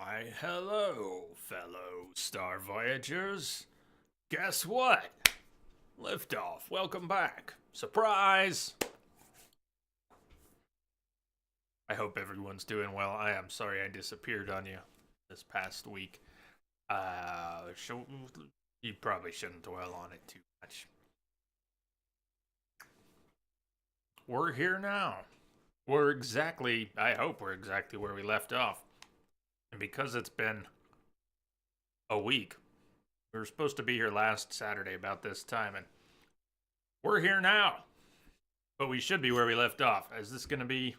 Why, hello, fellow Star Voyagers. Guess what? Liftoff, welcome back. Surprise! I hope everyone's doing well. I am sorry I disappeared on you this past week. You probably shouldn't dwell on it too much. We're here now. I hope we're exactly where we left off. And because it's been a week, we were supposed to be here last Saturday about this time, and we're here now. But we should be where we left off. Is this going to be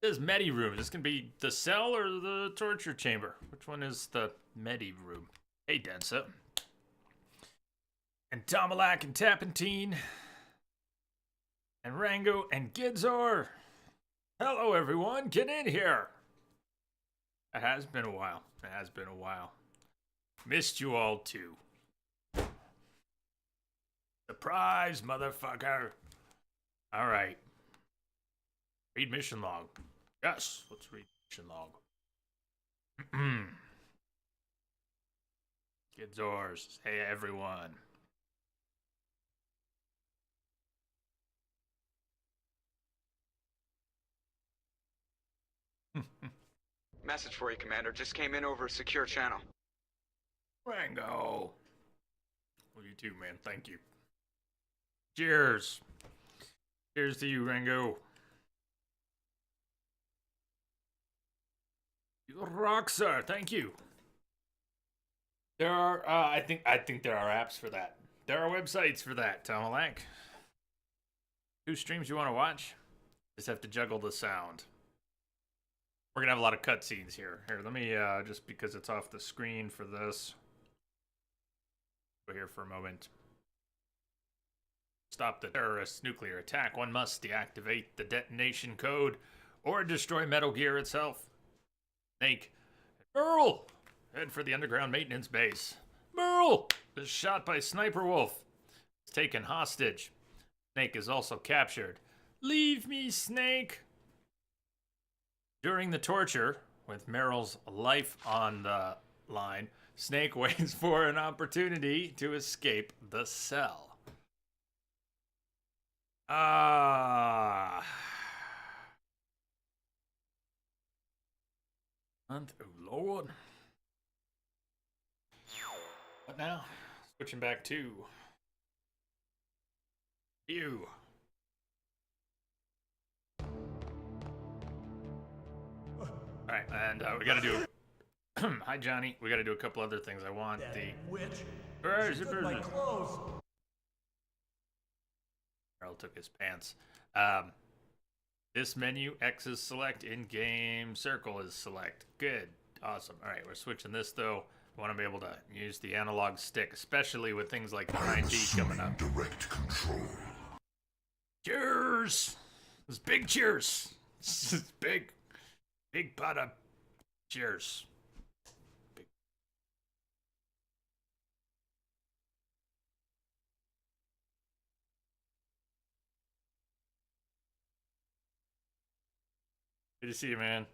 this Medi room? Is this going to be the cell or the torture chamber? Which one is the Medi room? Hey, Densa. And Tomalak and Tapantine. And Rango and Gidzor. Hello, everyone. Get in here. It has been a while. Missed you all, too. Surprise, motherfucker. All right. Read mission log. Yes, let's read mission log. Gidzors. Hey, everyone. Message for you, Commander. Just came in over a secure channel. Rango. Well, you too, man. Thank you. Cheers. Cheers to you, Rango. You rock, sir. Thank you. There are, I think there are apps for that. There are websites for that, Tomalak. Two streams you want to watch? Just have to juggle the sound. We're gonna have a lot of cutscenes here. Here, let me, just because it's off the screen for this. Go here for a moment. Stop the terrorist nuclear attack. One must deactivate the detonation code or destroy Metal Gear itself. Snake. Merle! Head for the underground maintenance base. Merle is shot by Sniper Wolf. He's taken hostage. Snake is also captured. Leave me, Snake! During the torture, with Meryl's life on the line, Snake waits for an opportunity to escape the cell. And, oh Lord. What now? Switching back to you. Alright, and we gotta do... Hi, Johnny. We gotta do a couple other things. I want That the... witch. Where is She it? took my clothes. Earl took his pants. This menu, X is select, in-game, circle is select. Good. Awesome. Alright, we're switching this, though. I want to be able to use the analog stick, especially with things like 9D coming up. Direct control. Cheers! This big cheers! This is big. Big pot of cheers. Big. Good to see you, man.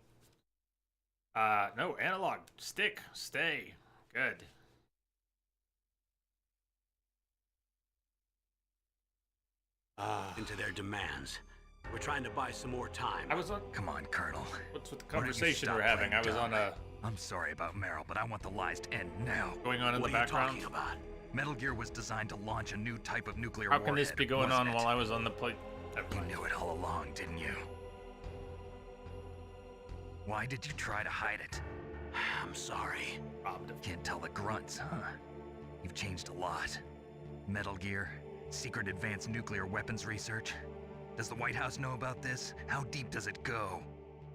No, analog. Stick. Stay. Good. Into their demands. We're trying to buy some more time. I was on... Come on, Colonel. What's with the Why don't you conversation stop we're having? I playing was dumb? on a... I'm sorry about Meryl, but I want the lies to end now. Going on in What the are you background. talking about? Metal Gear was designed to launch a new type of nuclear How warhead. can this be going on wasn't while it? I was on the plate? You knew it all along, didn't you? Why did you try to hide it? I'm sorry. Robbed him. Can't tell the grunts, huh? You've changed a lot. Metal Gear, secret advanced nuclear weapons research. Does the White House know about this? How deep does it go?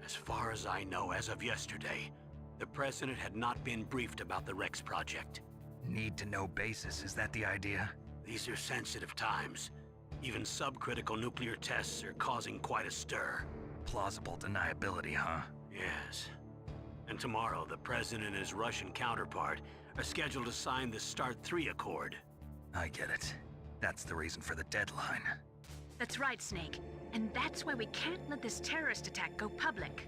As far as I know, as of yesterday, the president had not been briefed about the Rex project. Need to know basis, is that the idea? These are sensitive times. Even subcritical nuclear tests are causing quite a stir. Plausible deniability, huh? Yes. And tomorrow, the president and his Russian counterpart are scheduled to sign the START 3 Accord. I get it. That's the reason for the deadline. That's right, Snake. And that's why we can't let this terrorist attack go public.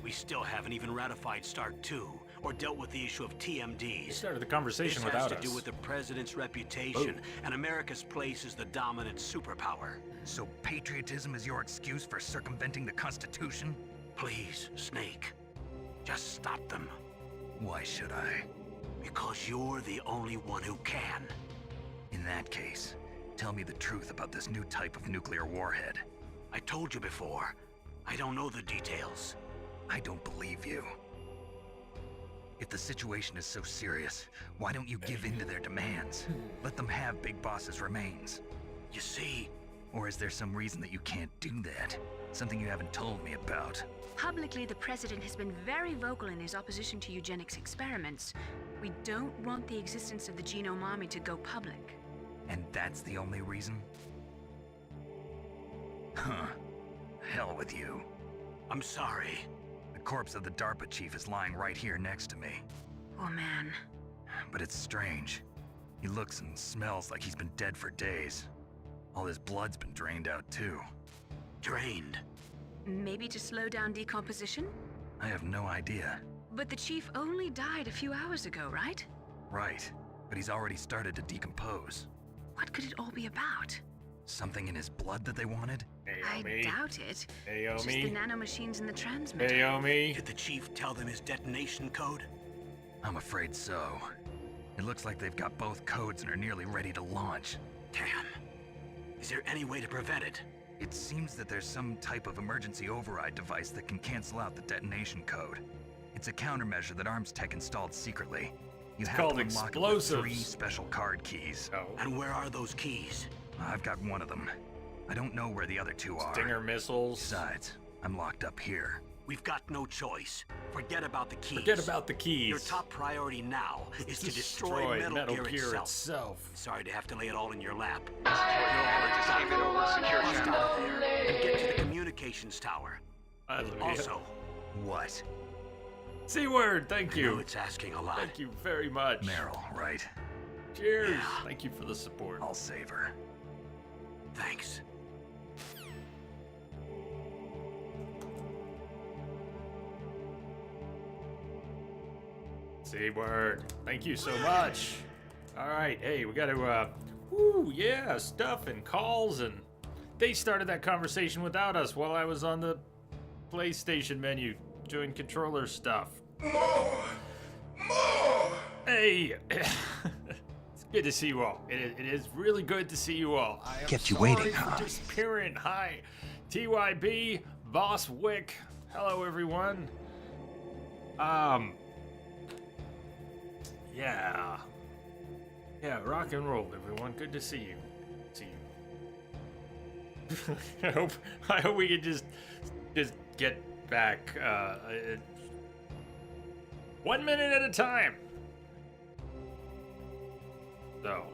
We still haven't even ratified START 2, or dealt with the issue of You TMDs. started the conversation This has without to do us. with the president's reputation and America's place as the dominant superpower. So patriotism is your excuse for circumventing the Constitution? Please, Snake, just stop them. Why should I? Because you're the only one who can. In that case, tell me the truth about this new type of nuclear warhead. I told you before, I don't know the details. I don't believe you. If the situation is so serious, why don't you give in to their demands? Let them have Big Boss's remains. You see, Or is there some reason that you can't do that? Something you haven't told me about? Publicly, the president has been very vocal in his opposition to eugenics experiments. We don't want the existence of the Genome Army to go public. And that's the only reason? Huh. Hell with you. I'm sorry. The corpse of the DARPA chief is lying right here next to me. Oh man. But it's strange. He looks and smells like he's been dead for days. All his blood's been drained out too. Drained. Maybe to slow down decomposition? I have no idea. But the chief only died a few hours ago, right? Right, but he's already started to decompose. What could it all be about? Something in his blood that they wanted? I Naomi. doubt it. Just the Naomi. nanomachines in the transmitter. Naomi. Did the chief tell them his detonation code? I'm afraid so. It looks like they've got both codes and are nearly ready to launch. Damn. Is there any way to prevent it? It seems that there's some type of emergency override device that can cancel out the detonation code. It's a countermeasure that Arms Tech installed secretly. You have called to unlock it with explosives. 3 special card keys. Oh. And where are those keys? I've got one of them. I don't know where the other 2 are. Stinger missiles. Besides, I'm locked up here. We've got no choice. Forget about the keys. Forget about the keys. Your top priority now is to destroy Metal Gear itself. Sorry to have to lay it all in your lap. Commander just came in over a secure Bust channel. out of there and get to the communications tower. Hallelujah. Also, What? C-word, thank I know you. it's asking a lot. Thank you very much. Meryl, right? Cheers. Yeah. Thank you for the support. I'll save her. Thanks. C-word. Thank you so much. All right. Hey, we got to, woo, yeah, stuff and calls, and they started that conversation without us while I was on the PlayStation menu doing controller stuff. Hey, it's good to see you all. It is really good to see you all. I am Kept you sorry waiting, for huh? disappearing. Hi, TYB, Boss Wick. Hello, everyone. Yeah, rock and roll, everyone. Good to see you. See you. I hope we can just get back 1 minute at a time. So,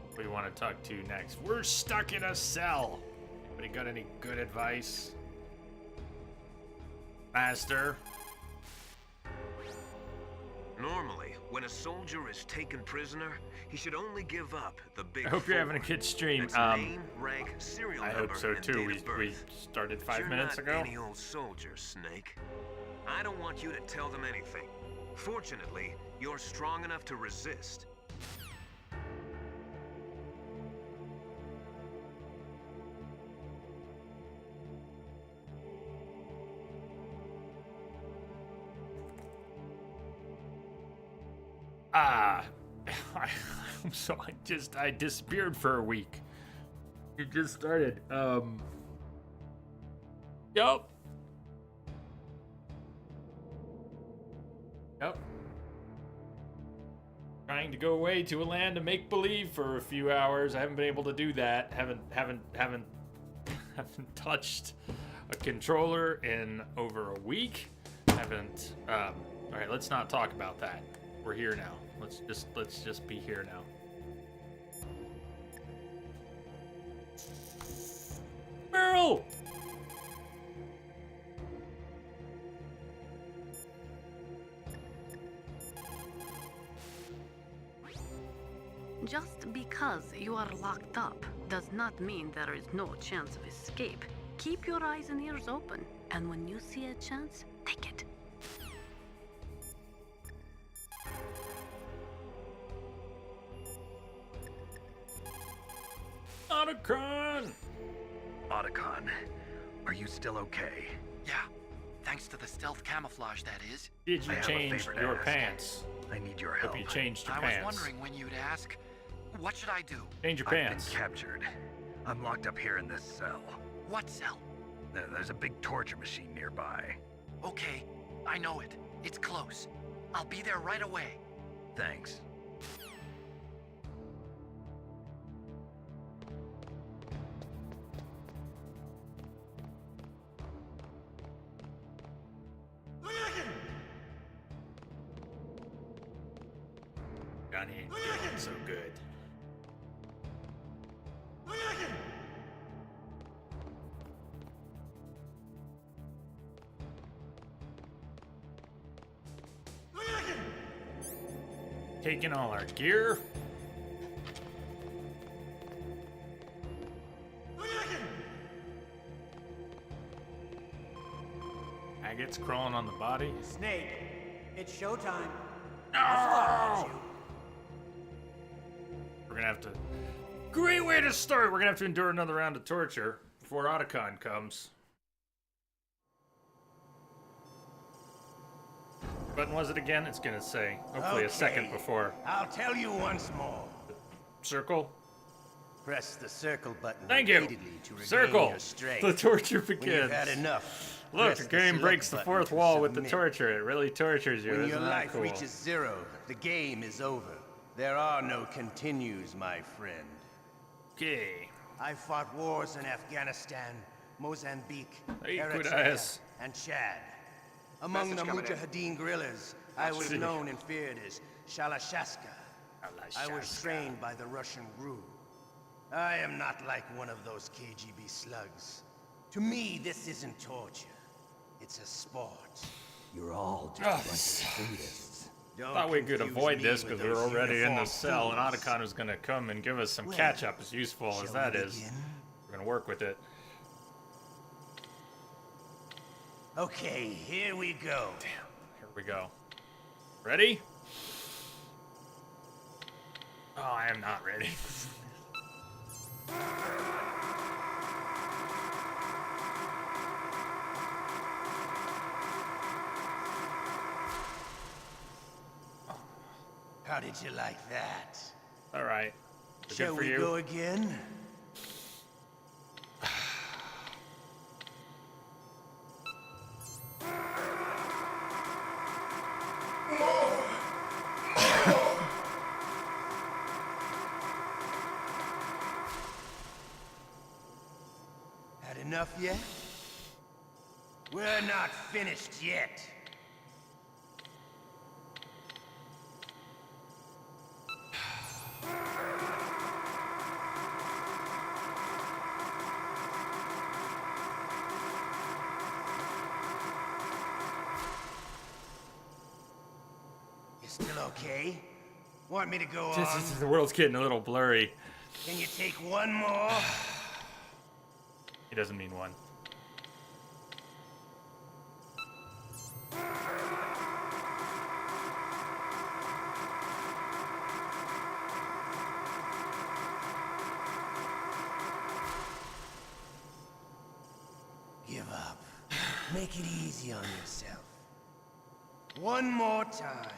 what do you want to talk to next? We're stuck in a cell. Anybody got any good advice? Master? Normally, when a soldier is taken prisoner, he should only give up the big I hope you're having a four. good stream. That's name, rank, serial I number, hope so and too. date We of birth. started But 5 you're minutes not ago. any old soldier, Snake. I don't want you to tell them anything. Fortunately, you're strong enough to resist. So I disappeared for a week. It just started. Yup. Trying to go away to a land of make believe for a few hours. I haven't been able to do that. Haven't touched a controller in over a week. Haven't. All right, let's not talk about that. We're here now. Let's just be here now. Meryl! Just because you are locked up does not mean there is no chance of escape. Keep your eyes and ears open, and when you see a chance, take it. Otacon! Otacon, are you still okay? Yeah, thanks to the stealth camouflage, that is. Did you I have a change favor to your ask. pants? I need your help. Hope you changed your I pants. was wondering when you'd ask. What should I do? Change your I've pants. been captured. I'm locked up here in this cell. What cell? There's a big torture machine nearby. Okay, I know it. It's close. I'll be there right away. Thanks. Johnny ain't feeling so good. Taking all our gear. Maggots crawling on the body. Snake, it's showtime. No! We're gonna have to. Great way to start! We're gonna have to endure another round of torture before Otacon comes. What button was it again? It's gonna say, hopefully, a second before. I'll tell you once more. Circle? Press the circle button Thank you! repeatedly to regain Circle! your strength. The torture When begins. you've had enough, Look, press the the game select breaks the button fourth to wall with the submit. torture. It really tortures you. When Isn't your that life cool? reaches 0, the game is over. There are no continues, my friend. Okay. I fought wars in Afghanistan, Mozambique, Hey, good Eritrea, ass. and Chad. Among Message the coming in. Mujahideen guerrillas, I was see. known and feared as Shalashaska. I was trained by the Russian GRU. I am not like one of those KGB slugs. To me, this isn't torture. It's a sport. You're all just Oh, a bunch of sadists. Don't Thought we could confuse avoid me this with because we were those already in the uniformed cell, and fools. Otacon was gonna come and give us some Well, catch up, as useful as shall that we is. begin? We're gonna work with it. Okay, here we go. Here we go. Ready? Oh, I am not ready. How did you like that? All right. Good Shall for we you. go again? Had enough yet? We're not finished yet. You still okay? Want me to go on? The world's getting a little blurry. Can you take one more? He doesn't mean one. Give up. Make it easy on yourself. One more time.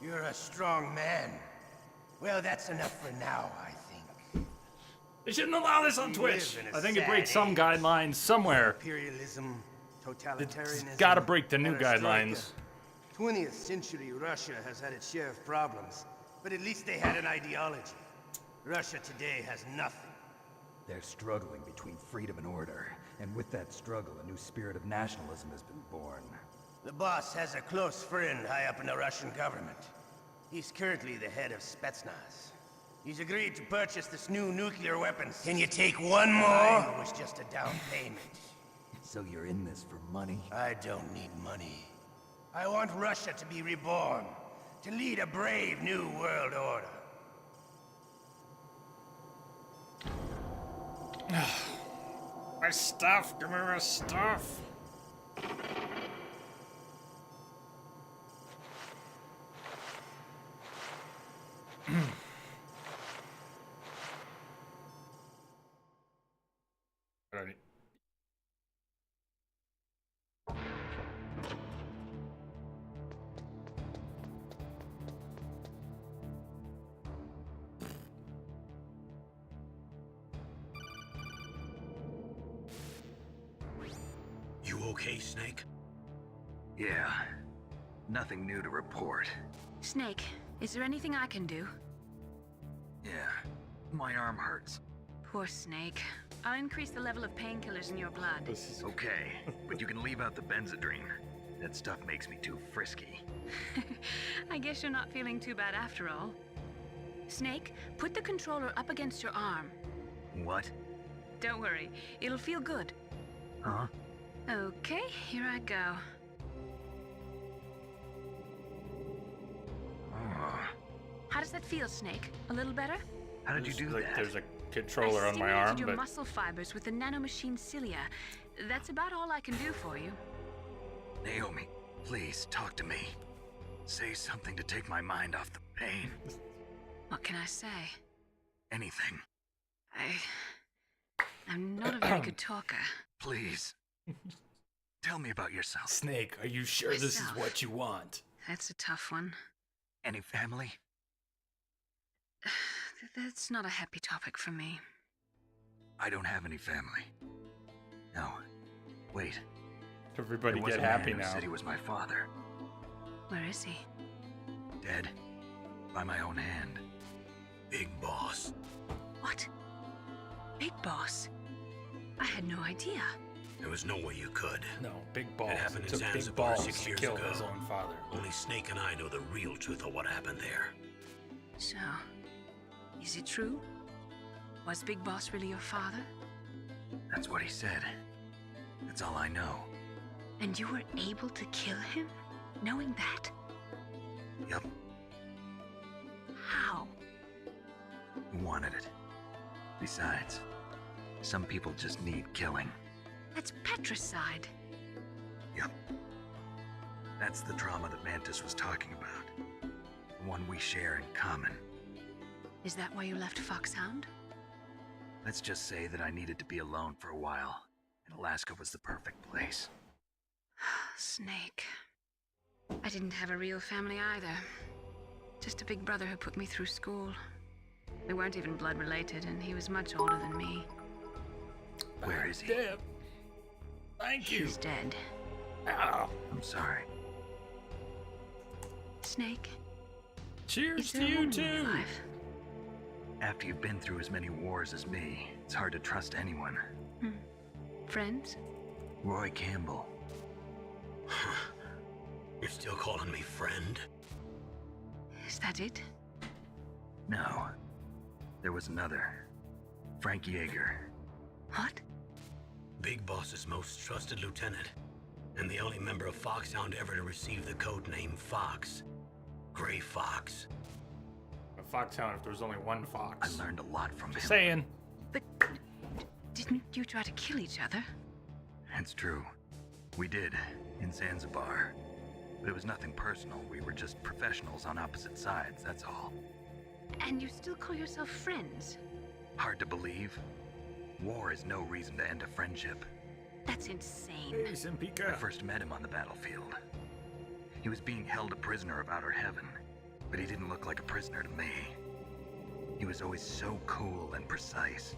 You're a strong man. Well, that's enough for now, I think. They shouldn't allow this on We Twitch. live in a I think it sad breaks some age. guidelines somewhere. Imperialism, totalitarianism. gotta break the new perestroika. guidelines. 20th century Russia has had its share of problems, but at least they had an ideology. Russia today has nothing. They're struggling between freedom and order, and with that struggle, a new spirit of nationalism has been born. The boss has a close friend high up in the Russian government. He's currently the head of Spetsnaz. He's agreed to purchase this new nuclear weapons. Can you take one more? It was just a down payment. So you're in this for money? I don't need money. I want Russia to be reborn, to lead a brave new world order. stuff! Give me my stuff! Alright. You okay, Snake? Yeah. Nothing new to report. Snake, is there anything I can do? Yeah. My arm hurts. Poor Snake. I'll increase the level of painkillers in your blood. This is Okay, but you can leave out the Benzedrine. That stuff makes me too frisky. I guess you're not feeling too bad after all. Snake, put the controller up against your arm. What? Don't worry, it'll feel good. Huh? Okay, here I go. Oh. How does that feel, Snake? A little better? How did you do like that? there's a controller on my I arm, stimulated your but muscle fibers with the nanomachine cilia. That's about all I can do for you. Naomi, please talk to me. Say something to take my mind off the pain. What can I say? Anything. I'm not a very good talker. Please. Tell me about yourself. Snake, are you sure this is Myself. what you want? That's a tough one. Any family? That's not a happy topic for me. I don't have any family. No. Wait. Everybody There was get a man happy who now. said he was my father. Where is he? Dead. By my own hand. Big Boss. What? Big Boss? I had no idea. There was no way you could. No, Big Balls. happened It in took Big Zanzibar Balls 6 to years kill ago. his own father. Only Snake and I know the real truth of what happened there. So, is it true? Was Big Boss really your father? That's what he said. That's all I know. And you were able to kill him? Knowing that? Yup. How? Wanted it. Besides, some people just need killing. That's patricide. Yup. That's the trauma that Mantis was talking about. The one we share in common. Is that why you left Foxhound? Let's just say that I needed to be alone for a while, and Alaska was the perfect place. Snake. I didn't have a real family either. Just a big brother who put me through school. We weren't even blood related, and he was much older than me. Where is he? Dead. Thank you. He's dead. Ow. I'm sorry. Snake, Cheers is to there a you woman in your too. life? After you've been through as many wars as me, it's hard to trust anyone. Friends? Roy Campbell. You're still calling me friend? Is that it? No. There was another. Frank Yeager. What? Big Boss's most trusted lieutenant, and the only member of Foxhound ever to receive the code name Fox. Gray Fox. A Foxhound if there was only one fox. I learned a lot from him. Saying. But didn't you try to kill each other? It's true. We did, in Zanzibar. But it was nothing personal. We were just professionals on opposite sides, that's all. And you still call yourself friends? Hard to believe. War is no reason to end a friendship. That's insane. Hey, I Simpika. first met him on the battlefield. He was being held a prisoner of outer heaven, but he didn't look like a prisoner to me. He was always so cool and precise.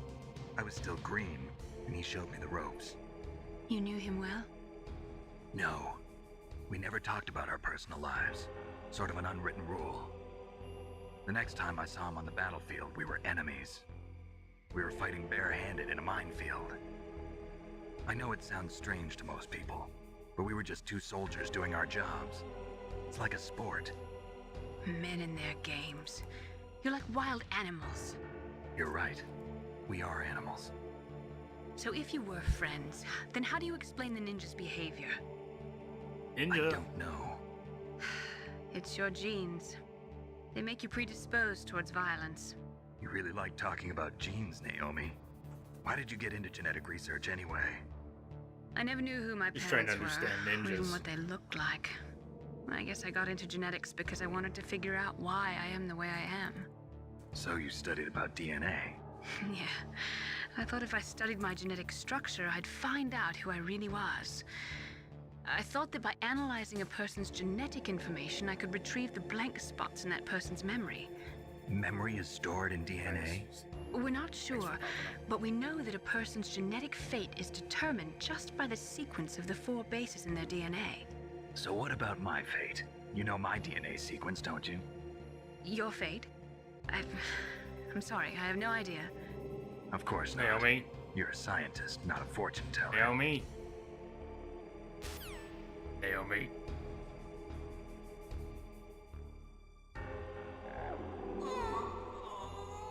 I was still green, and he showed me the ropes. You knew him well? No, we never talked about our personal lives. Sort of an unwritten rule. The next time I saw him on the battlefield, we were enemies. We were fighting barehanded in a minefield. I know it sounds strange to most people, but we were just two soldiers doing our jobs. It's like a sport. Men in their games. You're like wild animals. You're right. We are animals. So if you were friends, then how do you explain the ninja's behavior? I Ninja. don't know. It's your genes. They make you predisposed towards violence. You really like talking about genes, Naomi. Why did you get into genetic research anyway? I never knew who my He's trying parents to understand were, or even ninjas. what they looked like. I guess I got into genetics because I wanted to figure out why I am the way I am. So you studied about DNA. Yeah. I thought if I studied my genetic structure, I'd find out who I really was. I thought that by analyzing a person's genetic information, I could retrieve the blank spots in that person's memory. Memory is stored in DNA? We're not sure, but we know that a person's genetic fate is determined just by the sequence of the 4 bases in their DNA. So what about my fate? You know my DNA sequence, don't you? Your fate? I'm sorry, I have no idea. Of course not. Naomi. You're a scientist, not a fortune teller. Naomi. Naomi.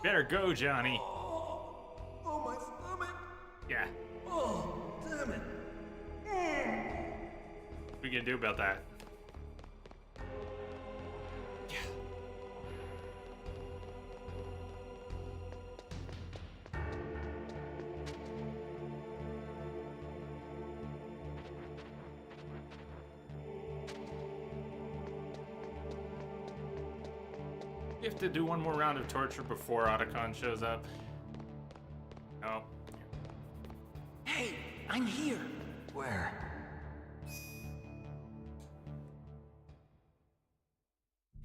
Better go, Johnny. Oh, my stomach! Yeah. Oh, damn it! What are you gonna do about that? Yeah. You have to do one more round of torture before Otacon shows up. No. Hey, I'm here. Where?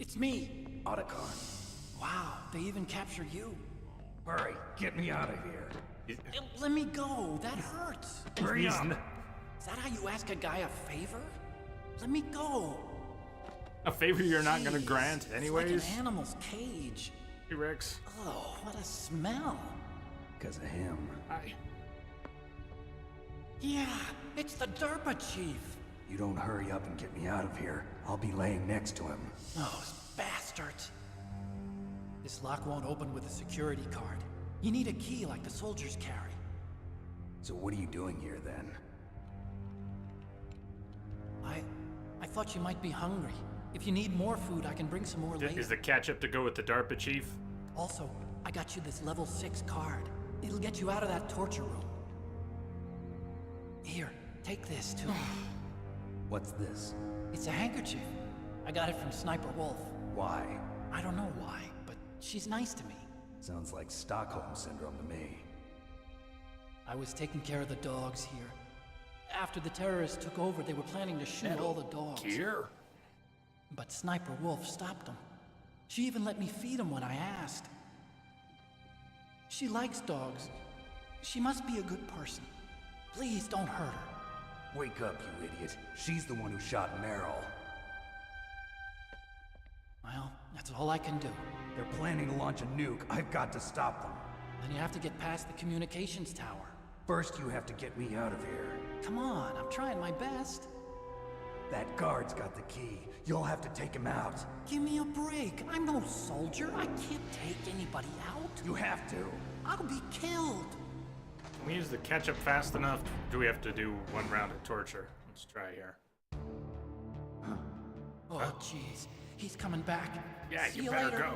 It's me. Otacon. Wow, they even captured you. Hurry, get me out of here. Let me go. That hurts. Hurry up. Is that how you ask a guy a favor? Let me go. A favor you're not gonna Jeez, grant it's anyways? like an animal's cage. Hey, Rex. Oh, what a smell. Because of him. Yeah, it's the Derpa chief. You don't hurry up and get me out of here, I'll be laying next to him. Those bastards. This lock won't open with a security card. You need a key like the soldiers carry. So what are you doing here then? I thought you might be hungry. If you need more food, I can bring some more later. Is the catch-up to go with the DARPA chief? Also, I got you this level 6 card. It'll get you out of that torture room. Here, take this too. What's this? It's a handkerchief. I got it from Sniper Wolf. Why? I don't know why, but she's nice to me. Sounds like Stockholm Syndrome to me. I was taking care of the dogs here. After the terrorists took over, they were planning to shoot all the dogs. Here? But Sniper Wolf stopped them. She even let me feed them when I asked. She likes dogs. She must be a good person. Please don't hurt her. Wake up, you idiot. She's the one who shot Meryl. Well, that's all I can do. They're planning to launch a nuke. I've got to stop them. Then you have to get past the communications tower. First, you have to get me out of here. Come on, I'm trying my best. That guard's got the key. You'll have to take him out. Give me a break. I'm no soldier. I can't take anybody out. You have to. I'll be killed. Can we use the catch-up fast enough? Do we have to do one round of torture? Let's try here. Oh, jeez. He's coming back. Yeah, See you better later. go.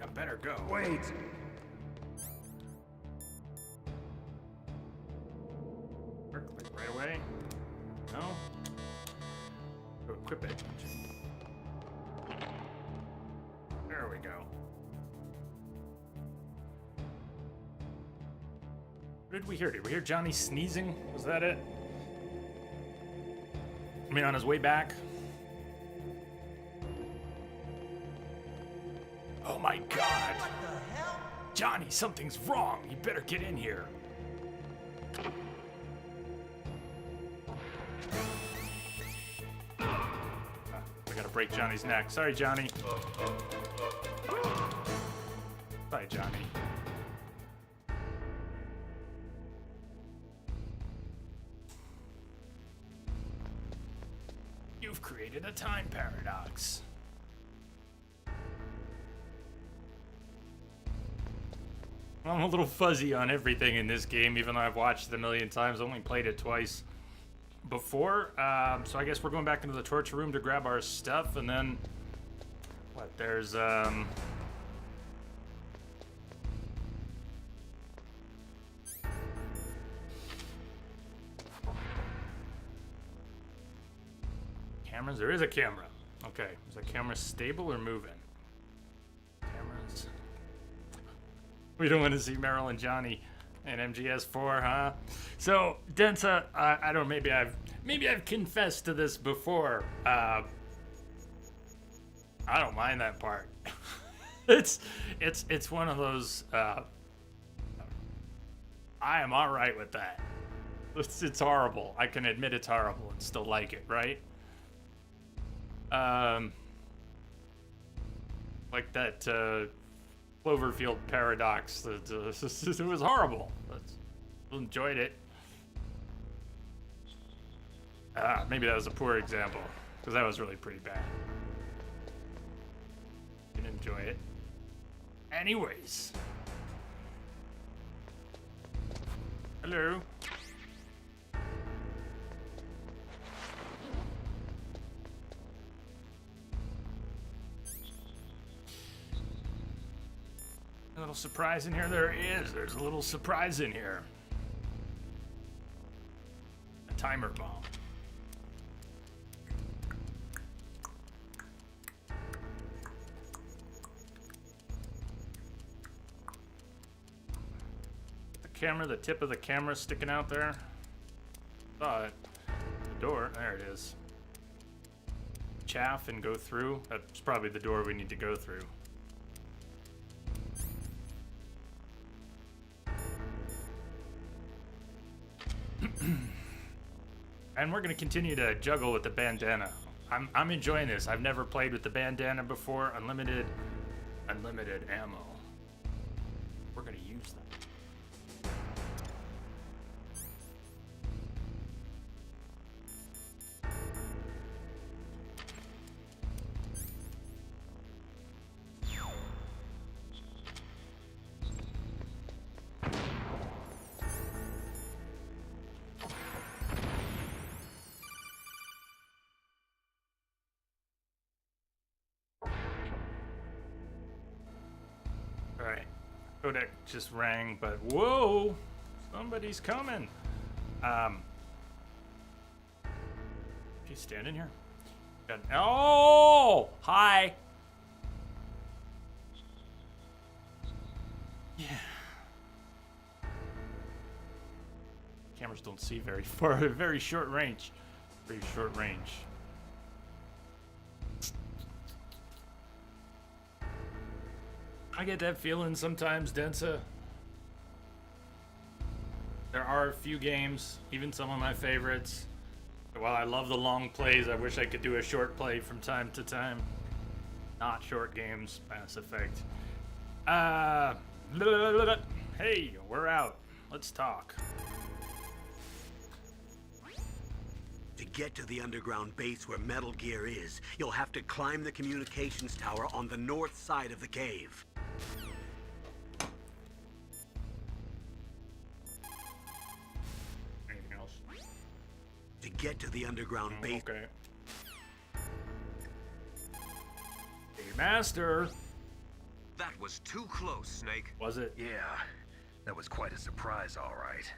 You better go. Wait. Click right away. No? Go equip it. There we go. What did we hear? Did we hear Johnny sneezing? Was that it? I mean, on his way back? Oh my god! What the hell? Johnny, something's wrong! You better get in here. We gotta break Johnny's neck. Sorry, Johnny. Bye, Johnny. You've created a time paradox. I'm a little fuzzy on everything in this game, even though I've watched it a million times. I only played it twice before. So I guess we're going back into the torture room to grab our stuff, and then what? There's Cameras? There is a camera. Okay. Is that camera stable or moving? Cameras. We don't want to see Meryl and Johnny in MGS4, huh? So, Densa, I don't know, maybe I've confessed to this before. I don't mind that part. It's one of those, I am alright with that. It's horrible. I can admit it's horrible and still like it, right? Like that Cloverfield paradox. It was horrible. I enjoyed it. Maybe that was a poor example, because that was really pretty bad. Didn't enjoy it. Anyways. Hello. A little surprise in here? There is. There's a little surprise in here. A timer bomb. The camera, the tip of the camera sticking out there. Saw it. The door. There it is. Chaff and go through. That's probably the door we need to go through. And we're gonna continue to juggle with the bandana. I'm enjoying this. I've never played with the bandana before. Unlimited ammo. We're gonna use them. Alright. Codec just rang, but whoa! Somebody's coming. She's standing here? Oh! Hi! Yeah. Cameras don't see very far, very short range. Very short range. I get that feeling sometimes, Densa. There are a few games, even some of my favorites. While I love the long plays, I wish I could do a short play from time to time. Not short games, Mass Effect. Hey, we're out. Let's talk. To get to the underground base where Metal Gear is, you'll have to climb the communications tower on the north side of the cave. Anything else? To get to the underground base... Okay. Hey, Master! That was too close, Snake. Was it? Yeah, that was quite a surprise, all right.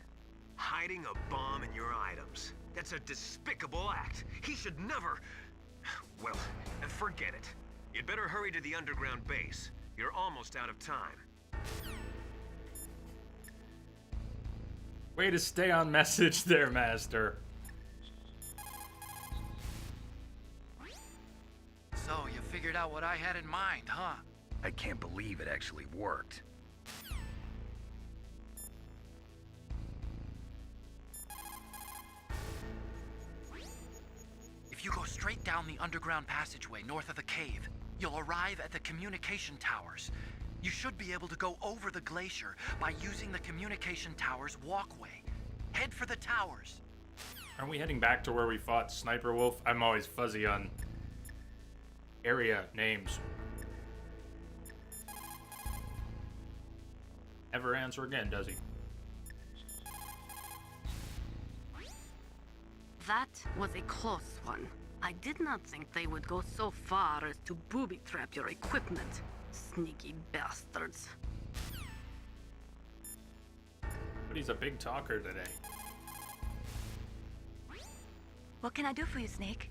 Hiding a bomb in your items. That's a despicable act. He should never... Well, forget it. You'd better hurry to the underground base. You're almost out of time. Way to stay on message there, Master. So, you figured out what I had in mind, huh? I can't believe it actually worked. If you go straight down the underground passageway north of the cave, you'll arrive at the communication towers. You should be able to go over the glacier by using the communication towers walkway. Head for the towers. Aren't we heading back to where we fought Sniper Wolf? I'm always fuzzy on area names. Never answer again, does he? That was a close one. I did not think they would go so far as to booby-trap your equipment. Sneaky bastards. But he's a big talker today. What can I do for you, Snake?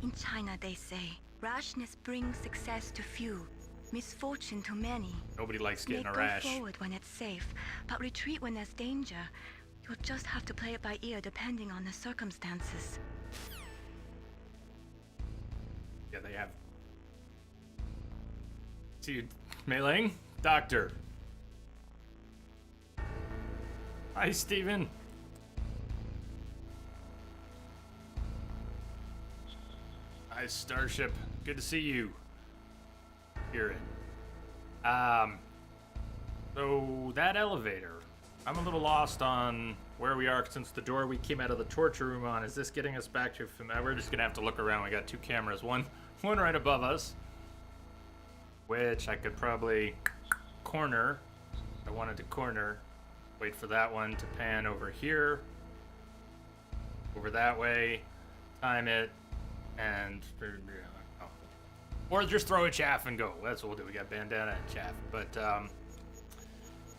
In China, they say, rashness brings success to few, misfortune to many. Nobody likes getting Snake, a rash. Go forward when it's safe, but retreat when there's danger. You'll just have to play it by ear depending on the circumstances. Yeah, they have. See you, Mei Ling? Doctor. Hi, Steven. Hi, Starship. Good to see you. Here. So that elevator. I'm a little lost on where we are since the door we came out of the torture room on. Is this getting us back to we're just gonna have to look around. We got two cameras, one right above us, which I could probably corner. I wanted to corner. Wait for that one to pan over here. Over that way. Time it. And or just throw a chaff and go. That's what we'll do. We got bandana and chaff. But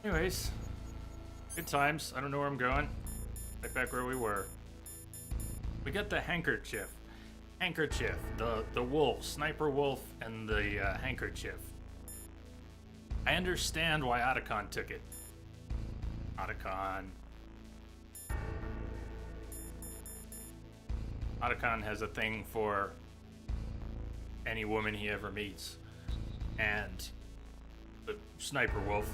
anyways, good times. I don't know where I'm going. Right back where we were. We got the handkerchief. Handkerchief. The wolf. Sniper wolf and the handkerchief. I understand why Otacon took it. Otacon has a thing for any woman he ever meets. And the sniper wolf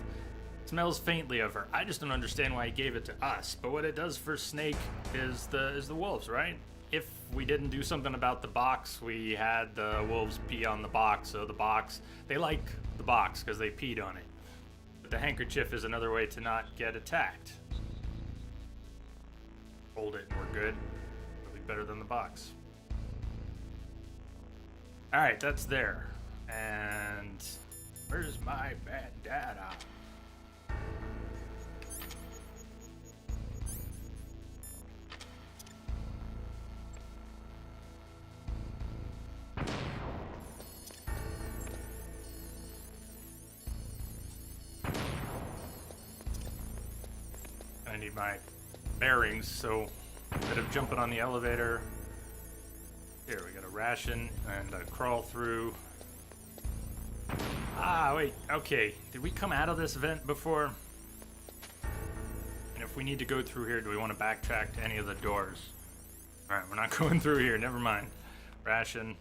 smells faintly of her. I just don't understand why he gave it to us. But what it does for Snake is the wolves, right? If we didn't do something about the box, we had the wolves pee on the box. So the box, they like the box because they peed on it. But the handkerchief is another way to not get attacked. Hold it and we're good. It'll be better than the box. Alright, that's there. And where's my bandana? I need my bearings, so instead of jumping on the elevator, here we got a ration and a crawl through. Ah, wait, okay. Did we come out of this vent before? And if we need to go through here, do we want to backtrack to any of the doors? Alright, we're not going through here, never mind. Ration.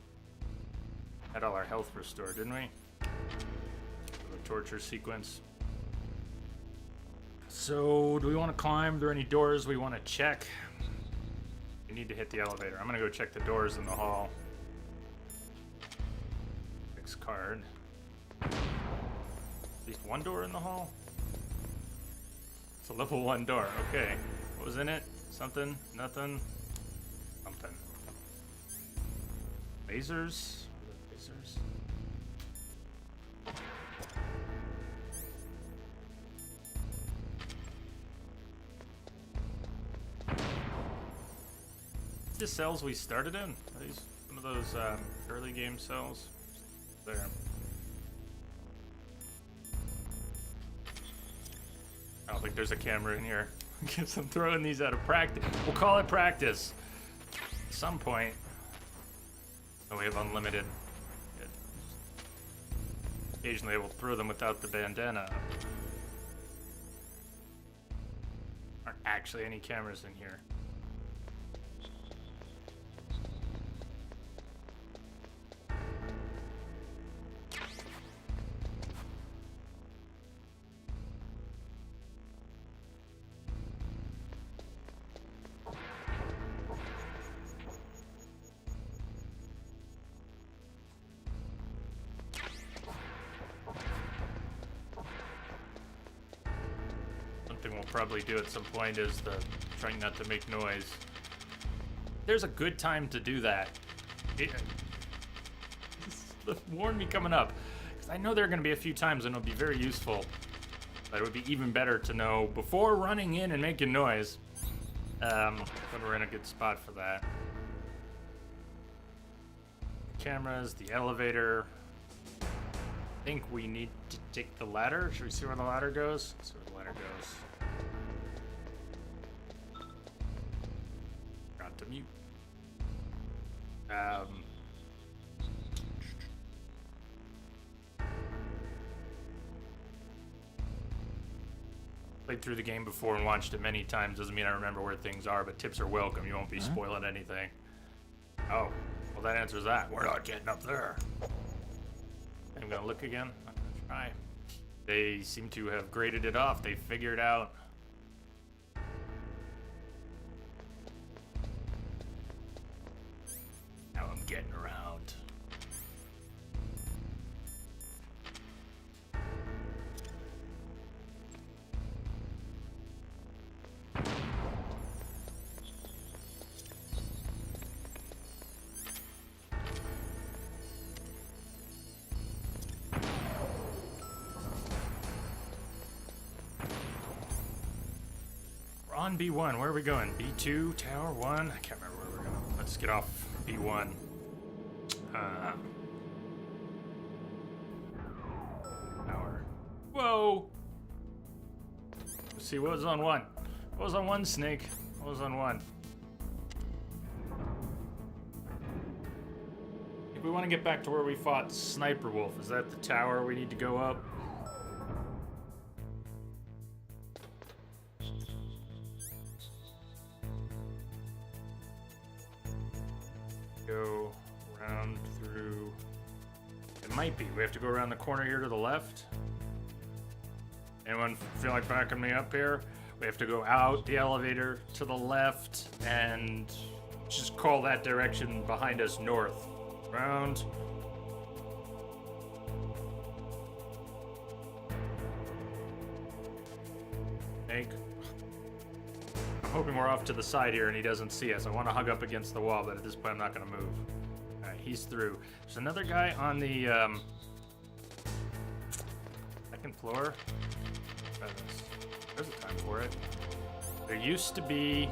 Had all our health restored, didn't we? The torture sequence. So, do we want to climb? Are there any doors we want to check? We need to hit the elevator. I'm gonna go check the doors in the hall. Fix card. At least one door in the hall? It's a level 1 door. Okay. What was in it? Something? Nothing? Something. Lasers? Lasers? The cells we started in? Are these some of those early game cells? There. I don't think there's a camera in here. I guess I'm throwing these out of practice. We'll call it practice. At some point. Oh, we have unlimited. Good. Occasionally I will throw them without the bandana. Aren't actually any cameras in here. We'll probably do at some point is the trying not to make noise. There's a good time to do that. Warn me coming up, because I know there are going to be a few times and it'll be very useful. But it would be even better to know before running in and making noise. But we're in a good spot for that. Cameras, the elevator. I think we need to take the ladder. Should we see where the ladder goes? Let's see where the ladder goes. Got to mute. played through the game before and watched it many times doesn't mean I remember where things are, but tips are welcome. You won't be spoiling anything. Oh, well that answers that. We're not getting up there. I'm gonna look again. I'm gonna try. They seem to have graded it off. They figured out. Now I'm getting around. On B1, where are we going? B2, Tower 1? I can't remember where we're going. Let's get off B1. Tower. Whoa! Let's see, what was on 1? What was on 1, Snake? What was on 1? I think we want to get back to where we fought Sniper Wolf. Is that the tower we need to go up? Go around through. It might be. We have to go around the corner here to the left. Anyone feel like backing me up here? We have to go out the elevator to the left and just call that direction behind us north. Round. Snake. I'm hoping we're off to the side here and he doesn't see us. I want to hug up against the wall, but at this point I'm not going to move. Alright, he's through. There's another guy on the second floor. There's a time for it. There used to be...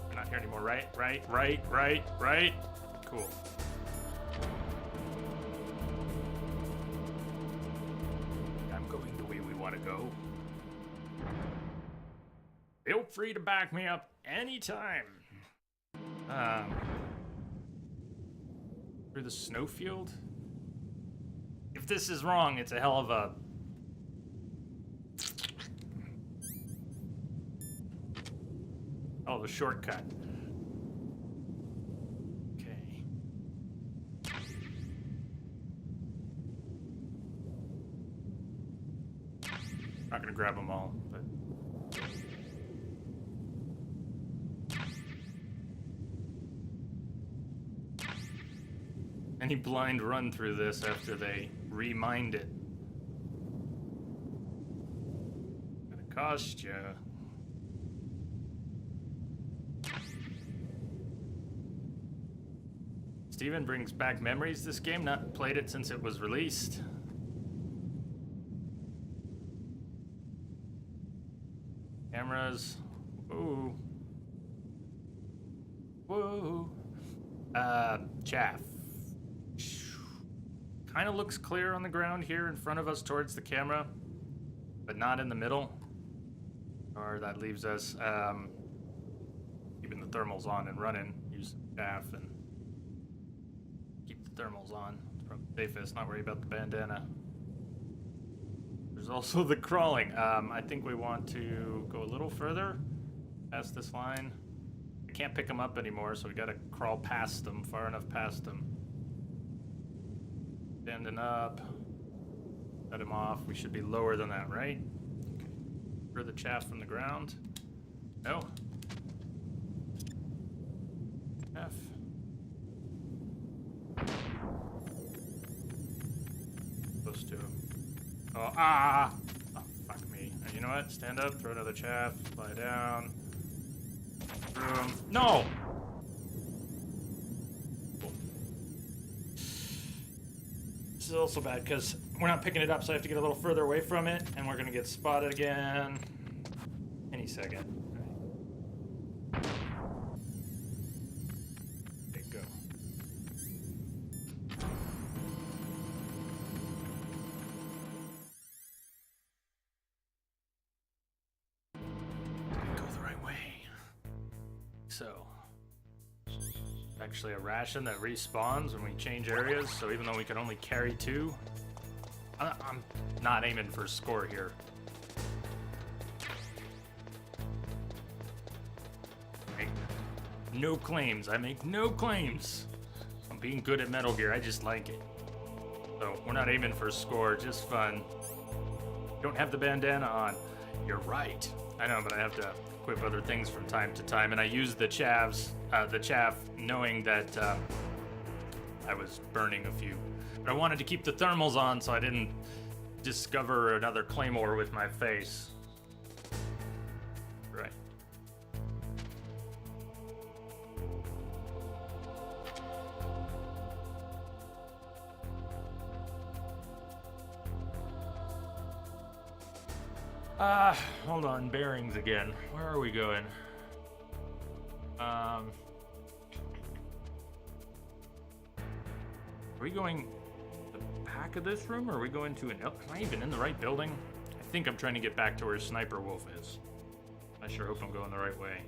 We're not here anymore. Right. Cool. I'm going the way we want to go. Feel free to back me up anytime. Through the snowfield? If this is wrong, it's a hell of a... shortcut. Okay. Not gonna grab them all, but... Any blind run through this after they remind it. Gonna cost you. Steven brings back memories this game, not played it since it was released. Cameras. Ooh. Whoa. Chaff. Kind of looks clear on the ground here in front of us towards the camera, but not in the middle. Or that leaves us keeping the thermals on and running. Use chaff and keep the thermals on. It's probably safest, not worry about the bandana. There's also the crawling. I think we want to go a little further past this line. We can't pick them up anymore, so we gotta crawl past them, far enough past them. Standing up. Cut him off. We should be lower than that, right? Okay. For the chaff from the ground. No. Chaff. Close to him. Oh, ah! Oh, fuck me. You know what? Stand up, throw another chaff, lie down. Through him. No! Cool. This is also bad because we're not picking it up, so I have to get a little further away from it, and we're gonna get spotted again any second. All right. Okay, go. Didn't go the right way. So, actually a ration that respawns when we change areas, so even though we can only carry 2, I'm not aiming for a score here. Make no claims. I make no claims. I'm being good at Metal Gear. I just like it. So we're not aiming for a score, just fun. Don't have the bandana on. You're right. I know, but I have to equip other things from time to time, and I use the chaff knowing that I was burning a few. But I wanted to keep the thermals on so I didn't discover another claymore with my face. Right. Hold on, bearings again. Where are we going? Are we going the back of this room, or are we going to an... Am I even in the right building? I think I'm trying to get back to where Sniper Wolf is. I sure hope I'm going the right way.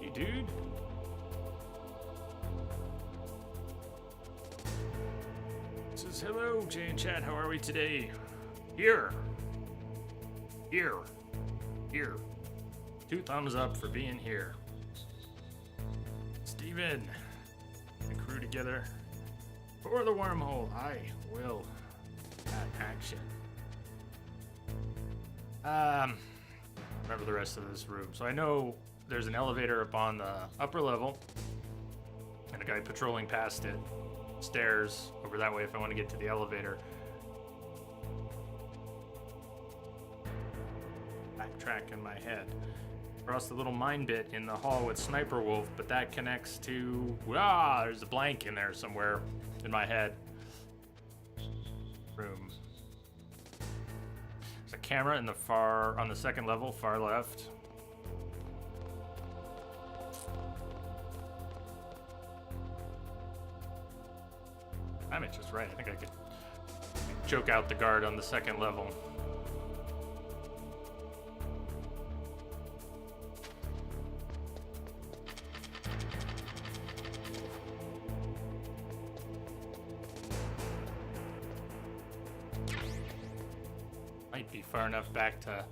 Hey, dude. Says, hello, Jay and Chat. How are we today? Here. 2 thumbs up for being here. Steven and crew together for the wormhole. I will at action. Remember the rest of this room. So I know there's an elevator up on the upper level and a guy patrolling past it. Stairs over that way if I want to get to the elevator. Backtrack in my head. Across the little mine bit in the hall with Sniper Wolf, but that connects to... there's a blank in there somewhere in my head. Room. There's a camera in the on the second level, far left. I'm just right. I think I could choke out the guard on the second level. Might be far enough back to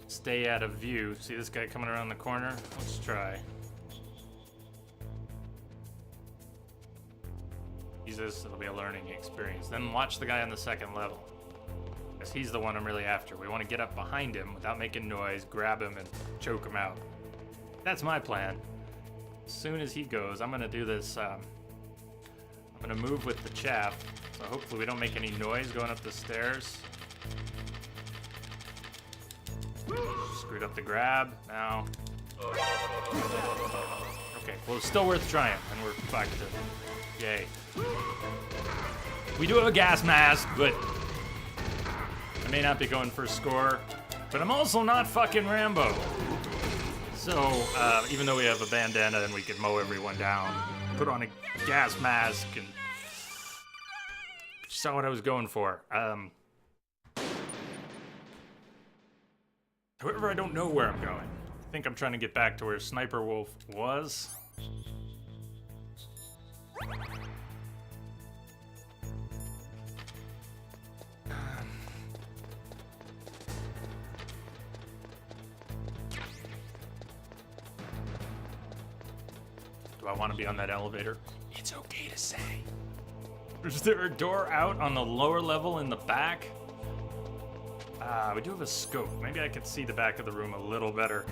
stay out of view. See this guy coming around the corner? Let's try. Jesus, it'll be a learning experience. Then watch the guy on the second level. Because he's the one I'm really after. We want to get up behind him without making noise, grab him, and choke him out. That's my plan. As soon as he goes, I'm going to do this. I'm going to move with the chaff. So hopefully we don't make any noise going up the stairs. Screwed up the grab. Now. Okay, well, it's still worth trying. And we're back to... Yay. We do have a gas mask, but I may not be going for a score. But I'm also not fucking Rambo. So, even though we have a bandana and we can mow everyone down, put on a gas mask and saw what I was going for. However, I don't know where I'm going. I think I'm trying to get back to where Sniper Wolf was. Do I want to be on that elevator? It's okay to say. Is there a door out on the lower level in the back? We do have a scope. Maybe I could see the back of the room a little better.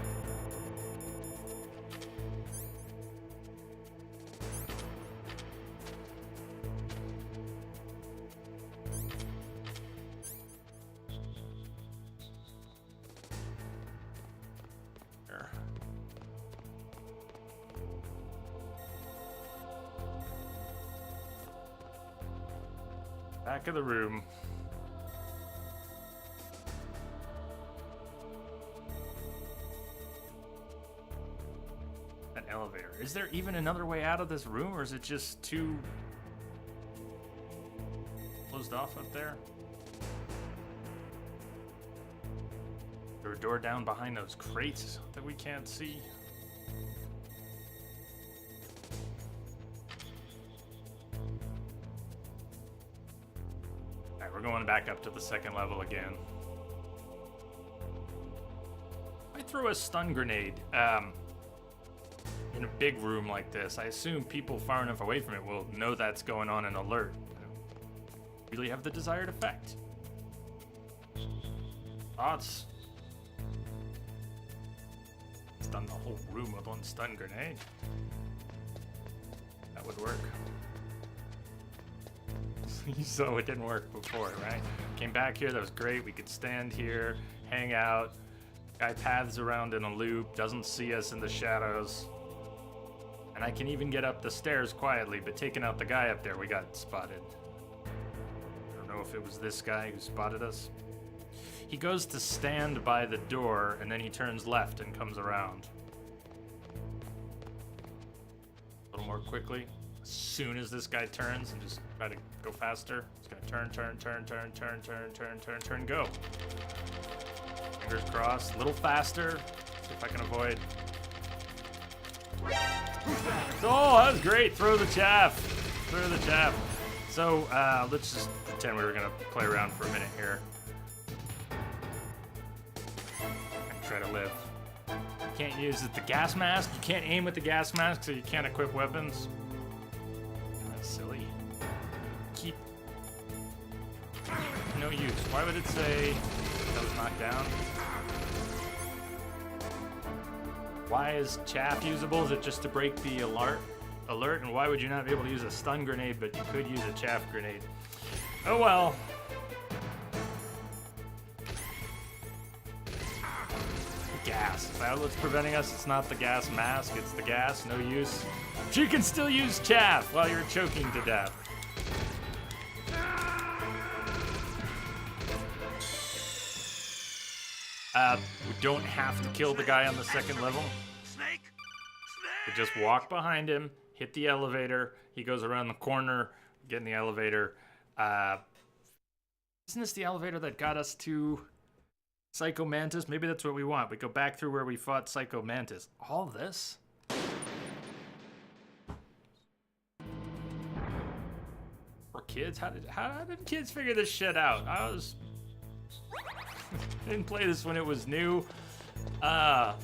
There. Back of the room. An elevator. Is there even another way out of this room, or is it just too closed off up there? There's a door down behind those crates that we can't see. Alright, we're going back up to the second level again. I throw a stun grenade in a big room like this. I assume people far enough away from it will know that's going on and alert. Really have the desired effect. Thoughts? Stun the whole room with one stun grenade. That would work. You saw it didn't work before, right? Came back here, that was great. We could stand here, hang out. Guy paths around in a loop, doesn't see us in the shadows. And I can even get up the stairs quietly, but taking out the guy up there, we got spotted. I don't know if it was this guy who spotted us. He goes to stand by the door, and then he turns left and comes around. A little more quickly. As soon as this guy turns, and just try to go faster. He's gonna turn, go. Fingers crossed, a little faster. See if I can avoid. Oh, that was great. Throw the chaff. So, let's just pretend we were gonna play around for a minute here. And try to live. You can't use the gas mask. You can't aim with the gas mask, so you can't equip weapons. That's silly. Keep. No use. Why would it say that was knocked down? Why is chaff usable? Is it just to break the alert? And why would you not be able to use a stun grenade, but you could use a chaff grenade? Oh well. Gas. Is that what's preventing us? It's not the gas mask, it's the gas. No use. But you can still use chaff while you're choking to death. We don't have to kill the guy on the second level. We just walk behind him, hit the elevator. He goes around the corner, get in the elevator. Isn't this the elevator that got us to Psycho Mantis? Maybe that's what we want. We go back through where we fought Psycho Mantis. All this? For kids? How did kids figure this shit out? Didn't play this when it was new. Did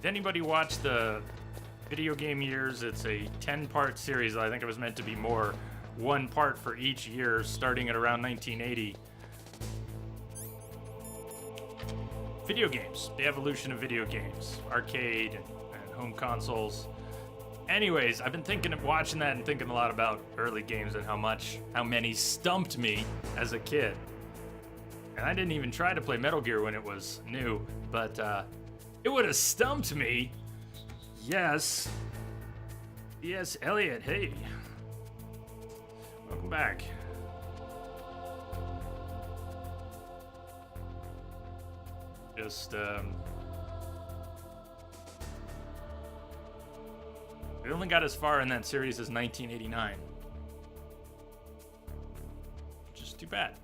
anybody watch the Video Game Years? It's a 10-part series. I think it was meant to be more. One part for each year, starting at around 1980. Video games. The evolution of video games. Arcade and home consoles. Anyways, I've been thinking of watching that and thinking a lot about early games and how many stumped me as a kid. And I didn't even try to play Metal Gear when it was new, but it would have stumped me. Yes, Elliot, hey. Welcome back. Just, we only got as far in that series as 1989. Which is too bad.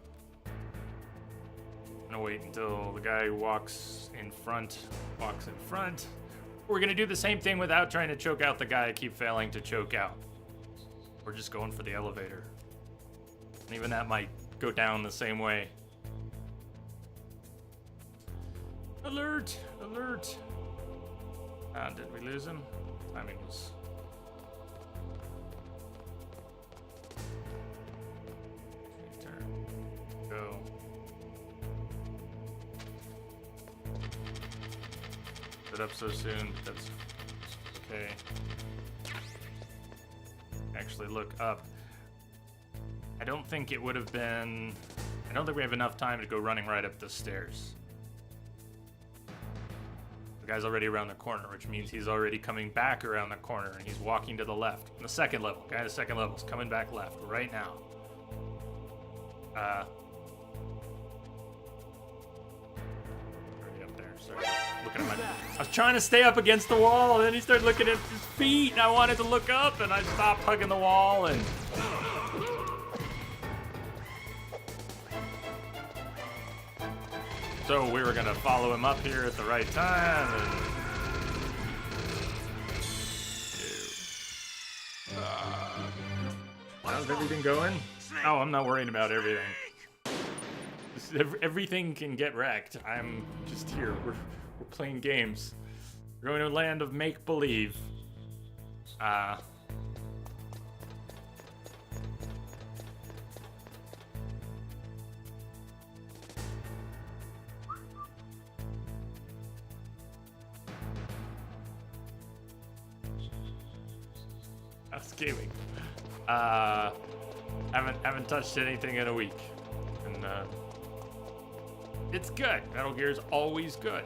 I'm gonna wait until the guy who walks in front. We're gonna do the same thing without trying to choke out the guy I keep failing to choke out. We're just going for the elevator. And even that might go down the same way. Alert! Alert! Did we lose him? Timing was... Turn. Go. It up so soon, but that's okay. Actually look up. I don't think it would have been... I don't think we have enough time to go running right up the stairs. The guy's already around the corner, which means he's already coming back around the corner, and he's walking to the left. On the second level. Guy at the second level is coming back left right now. Already up there. Sorry. Looking at my... I was trying to stay up against the wall, and then he started looking at his feet, and I wanted to look up, and I stopped hugging the wall, and... So we were gonna follow him up here at the right time, and how's everything going? Oh, I'm not worrying about everything. Everything can get wrecked. I'm just here. We're playing games. We're going to a land of make-believe. Gaming. Haven't touched anything in a week, and it's good. Metal Gear's always good,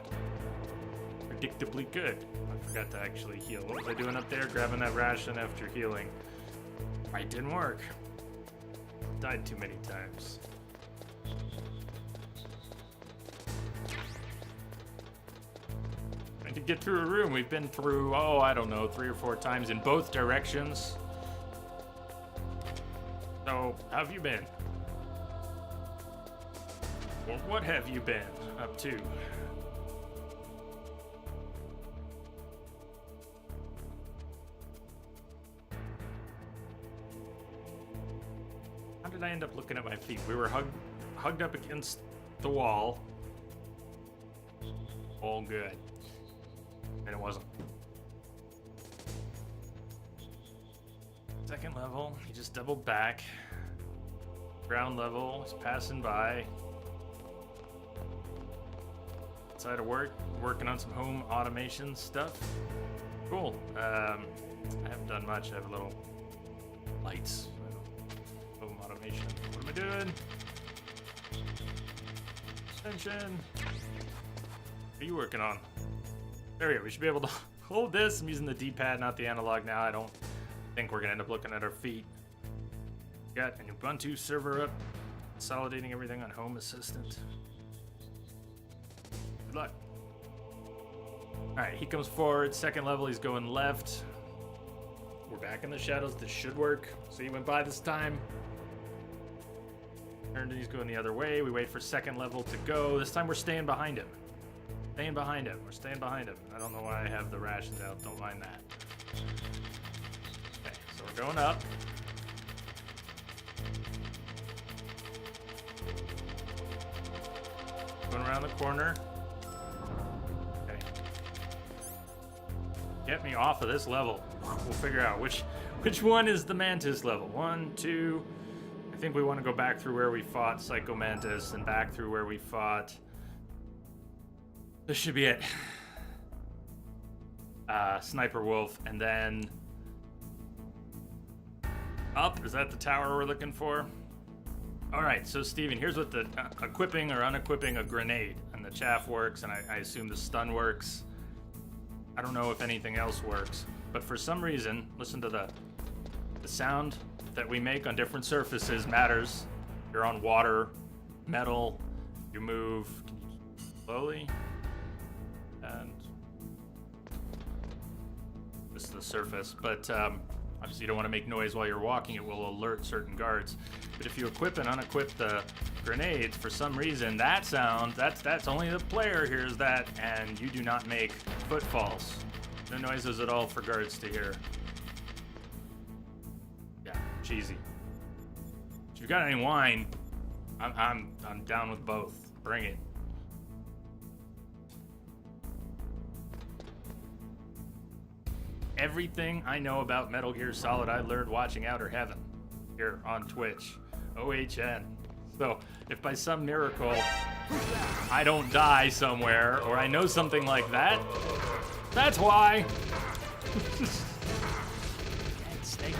predictably good. I forgot to actually heal. What was I doing up there? Grabbing that ration after healing. It didn't work. Died too many times. To get through a room we've been through, oh, I don't know, 3 or 4 times in both directions. So, how have you been? Or what have you been up to? How did I end up looking at my feet? We were hugged up against the wall. All good. And it wasn't. Second level, he just doubled back. Ground level, he's passing by. Outside of work, working on some home automation stuff. Cool. I haven't done much. I have a little lights. Home automation. What am I doing? Attention. What are you working on? There we go. We should be able to hold this. I'm using the D-pad, not the analog now. I don't think we're gonna end up looking at our feet. Got an Ubuntu server up, consolidating everything on Home Assistant. Good luck. All right, he comes forward. Second level, he's going left. We're back in the shadows. This should work. So he went by this time. Turned and he's going the other way. We wait for second level to go. This time we're staying behind him. Staying behind him. We're staying behind him. I don't know why I have the rations out. Don't mind that. Okay, so we're going up. Going around the corner. Okay. Get me off of this level. We'll figure out which one is the Mantis level. 1, 2. I think we want to go back through where we fought Psycho Mantis and back through where we fought. This should be it. Sniper Wolf, and then up. Is that the tower we're looking for? All right, so Steven, here's what the equipping or unequipping a grenade, and the chaff works, and I assume the stun works. I don't know if anything else works, but for some reason, listen to the sound that we make on different surfaces matters. You're on water, metal, you move slowly, and this is the surface, but obviously you don't want to make noise while you're walking. It will alert certain guards. But if you equip and unequip the grenades, for some reason, that sound, that's only the player hears that, and you do not make footfalls. No noises at all for guards to hear. Yeah, cheesy. If you've got any wine, I'm down with both. Bring it. Everything I know about Metal Gear Solid I learned watching Outer Heaven here on Twitch. OHN. So if by some miracle I don't die somewhere or I know something like that, that's why. Snake.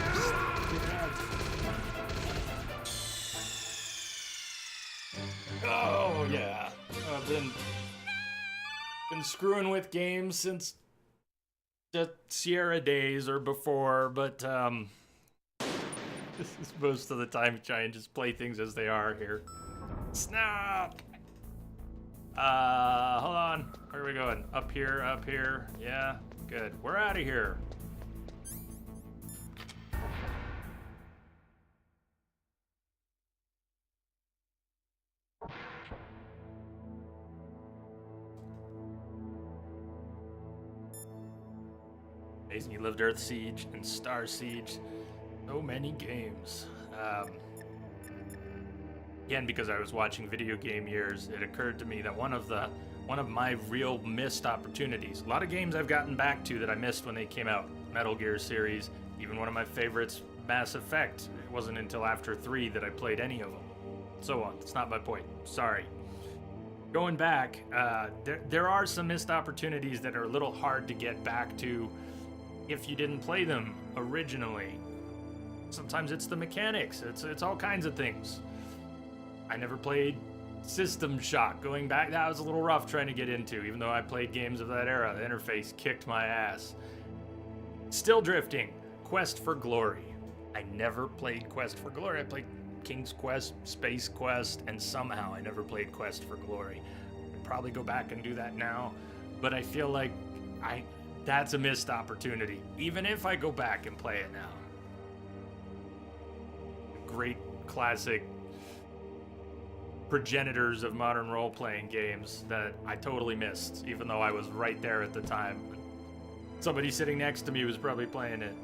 Oh yeah. I've been screwing with games since the Sierra days or before, but this is most of the time try and just play things as they are here. Snap! Hold on. Where are we going? Up here, up here. Yeah, good. We're out of here. Amazing you lived Earth Siege and Star Siege. So many games. Again, because I was watching Video Game Years, it occurred to me that one of my real missed opportunities. A lot of games I've gotten back to that I missed when they came out. Metal Gear series, even one of my favorites, Mass Effect. It wasn't until after 3 that I played any of them. So on. That's not my point. Sorry. Going back, there are some missed opportunities that are a little hard to get back to if you didn't play them originally. Sometimes it's the mechanics. It's all kinds of things. I never played System Shock. Going back, that was a little rough trying to get into, even though I played games of that era. The interface kicked my ass. Still drifting. Quest for Glory. I never played Quest for Glory. I played King's Quest, Space Quest, and somehow I never played Quest for Glory. I'd probably go back and do that now, but I feel like that's a missed opportunity, even if I go back and play it now. Great classic progenitors of modern role-playing games that I totally missed, even though I was right there at the time. Somebody sitting next to me was probably playing it.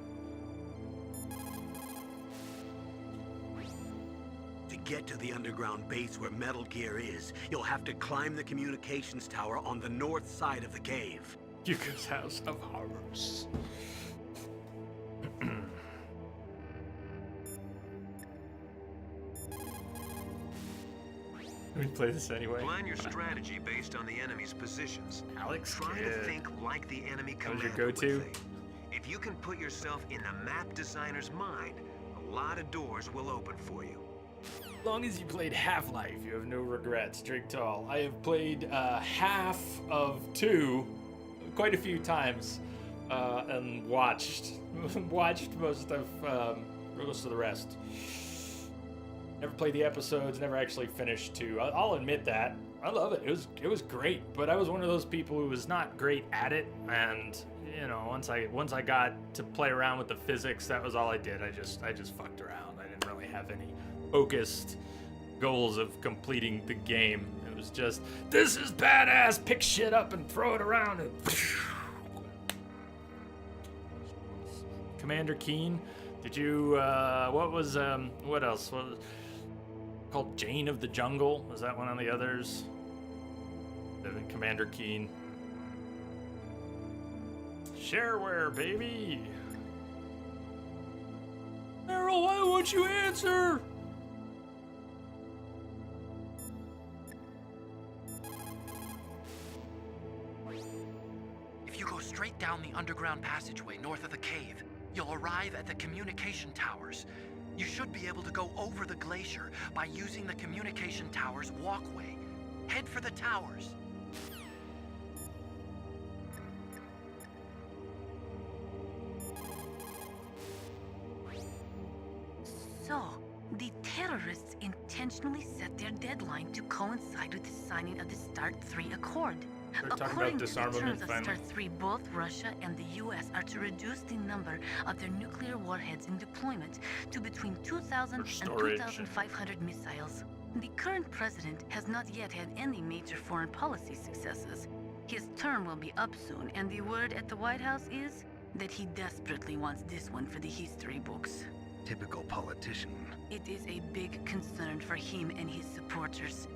To get to the underground base where Metal Gear is, you'll have to climb the communications tower on the north side of the cave. Yuka's House of Horrors. Let me play this anyway. Plan your strategy based on the enemy's positions. Alex Try Kidd. to think like the enemy That was commander your would go-to? think. If you can put yourself in the map designer's mind, a lot of doors will open for you. As long as you played Half-Life, you have no regrets. Drink tall. I have played half of 2 quite a few times and watched most of the rest. Never played the episodes, never actually finished 2. I'll admit that. I love it. It was great, but I was one of those people who was not great at it, and you know, once I got to play around with the physics, that was all I did. I just fucked around. I didn't really have any focused goals of completing the game. It was just, this is badass, pick shit up and throw it around and Commander Keen, did you what else? What was called Jane of the Jungle? Was that one of the others? Commander Keen. Shareware, baby. Meryl, why won't you answer? If you go straight down the underground passageway north of the cave, you'll arrive at the communication towers. You should be able to go over the glacier by using the communication towers walkway. Head for the towers. So, the terrorists intentionally set their deadline to coincide with the signing of the START 3 Accord. They're talking According about to the disarmament terms of finally. START 3, both Russia and the US are to reduce the number of their nuclear warheads in deployment to between 2,000 and storage. 2,500 missiles. The current president has not yet had any major foreign policy successes. His term will be up soon, and the word at the White House is that he desperately wants this one for the history books. Typical politician. It is a big concern for him and his supporters.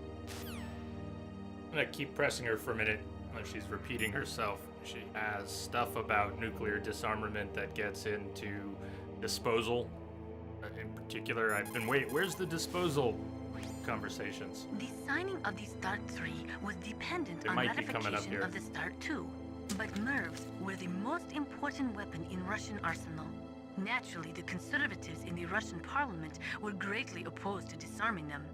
I'm gonna keep pressing her for a minute when she's repeating herself. She has stuff about nuclear disarmament that gets into disposal. In particular, I've been where's the disposal conversations? The signing of the START 3 was dependent They on might be coming up ratification here. of the START 2. But MIRVs were the most important weapon in Russian arsenal. Naturally, the conservatives in the Russian parliament were greatly opposed to disarming them.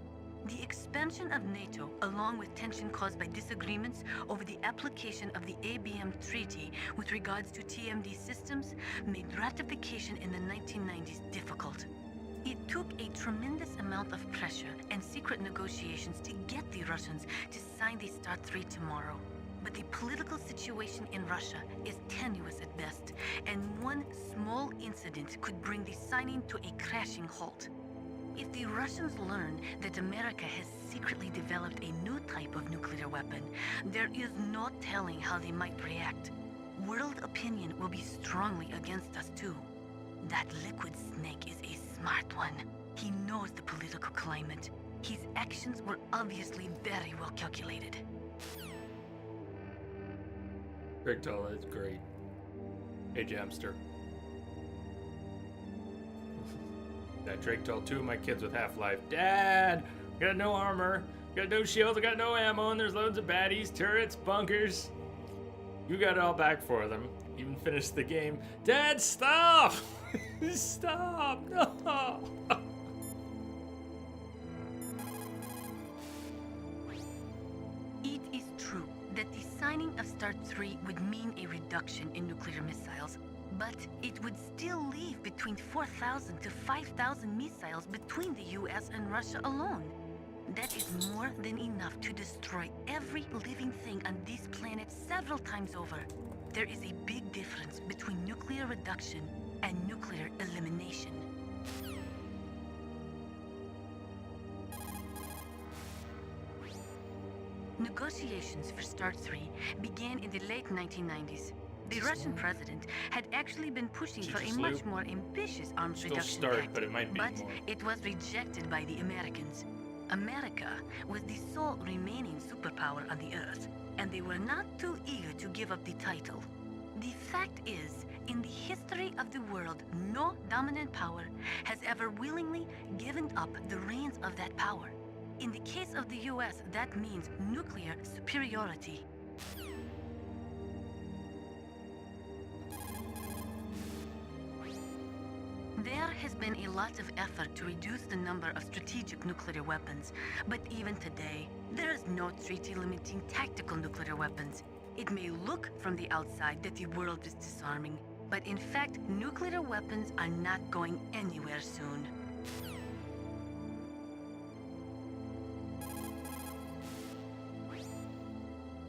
The expansion of NATO, along with tension caused by disagreements over the application of the ABM Treaty with regards to TMD systems, made ratification in the 1990s difficult. It took a tremendous amount of pressure and secret negotiations to get the Russians to sign the START 3 tomorrow. But the political situation in Russia is tenuous at best, and one small incident could bring the signing to a crashing halt. If the Russians learn that America has secretly developed a new type of nuclear weapon, there is no telling how they might react. world opinion will be strongly against us too. That Liquid Snake is a smart one. He knows the political climate. His actions were obviously very well calculated. Drake-Tall is great. Hey, Jamster. That Drake-Tall, 2 of my kids with Half-Life. Dad! Got no armor, got no shields, I got no ammo, and there's loads of baddies, turrets, bunkers. You got it all back for them. Even finished the game. Dad, stop! Stop! No! It is true that the signing of START 3 would mean a reduction in nuclear missiles, but it would still leave between 4,000 to 5,000 missiles between the US and Russia alone. That is more than enough to destroy every living thing on this planet several times over. There is a big difference between nuclear reduction and nuclear elimination. Negotiations for START 3 began in the late 1990s. The Russian president had actually been pushing for a much more ambitious arms reduction pact, but it might be more. it was rejected by the Americans. America was the sole remaining superpower on the Earth, and they were not too eager to give up the title. The fact is, in the history of the world, no dominant power has ever willingly given up the reins of that power. In the case of the US, that means nuclear superiority. There has been a lot of effort to reduce the number of strategic nuclear weapons, but even today, there is no treaty limiting tactical nuclear weapons. It may look from the outside that the world is disarming, but in fact, nuclear weapons are not going anywhere soon.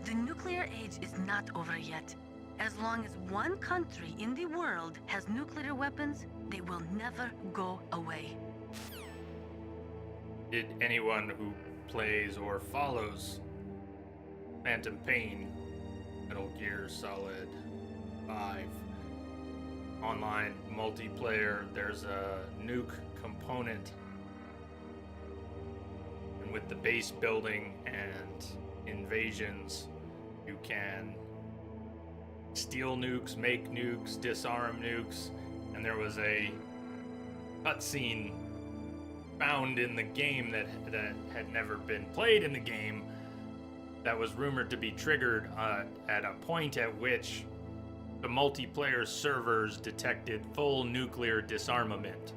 The nuclear age is not over yet. As long as one country in the world has nuclear weapons, they will never go away. Did anyone who plays or follows Phantom Pain, Metal Gear Solid 5, online multiplayer, there's a nuke component. And with the base building and invasions, you can steal nukes, make nukes, disarm nukes, and there was a cutscene found in the game that had never been played in the game that was rumored to be triggered at a point at which the multiplayer servers detected full nuclear disarmament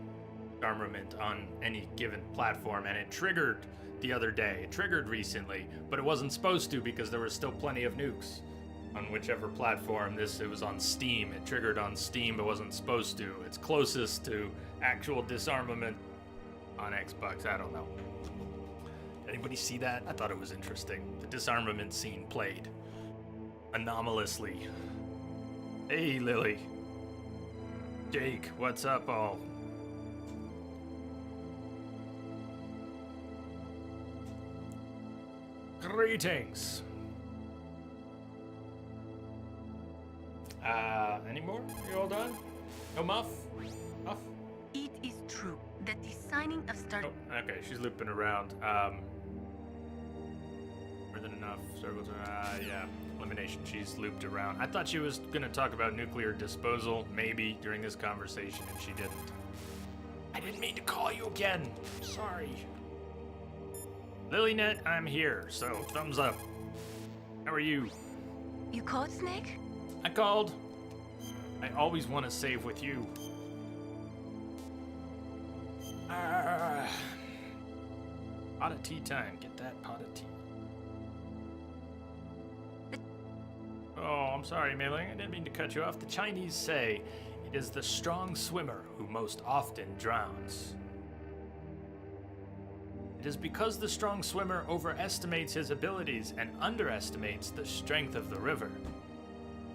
on any given platform, and it triggered the other day. It triggered recently, but it wasn't supposed to because there was still plenty of nukes on whichever platform. It was on Steam. It triggered on Steam, but wasn't supposed to. It's closest to actual disarmament on Xbox. I don't know. Anybody see that? I thought it was interesting. The disarmament scene played anomalously. Hey, Lily. Jake, what's up, all? Greetings. Any more? You all done? No muff? Muff? It is true that the signing of START... Oh, okay, she's looping around. More than enough circles. Yeah, elimination. She's looped around. I thought she was gonna talk about nuclear disposal, maybe, during this conversation, and she didn't. I didn't mean to call you again. Sorry. LilyNet, I'm here, so thumbs up. How are you? You called, Snake? I called. I always want to save with you. Pot of tea time. Get that pot of tea. Oh, I'm sorry, Mei-Ling. I didn't mean to cut you off. The Chinese say it is the strong swimmer who most often drowns. It is because the strong swimmer overestimates his abilities and underestimates the strength of the river.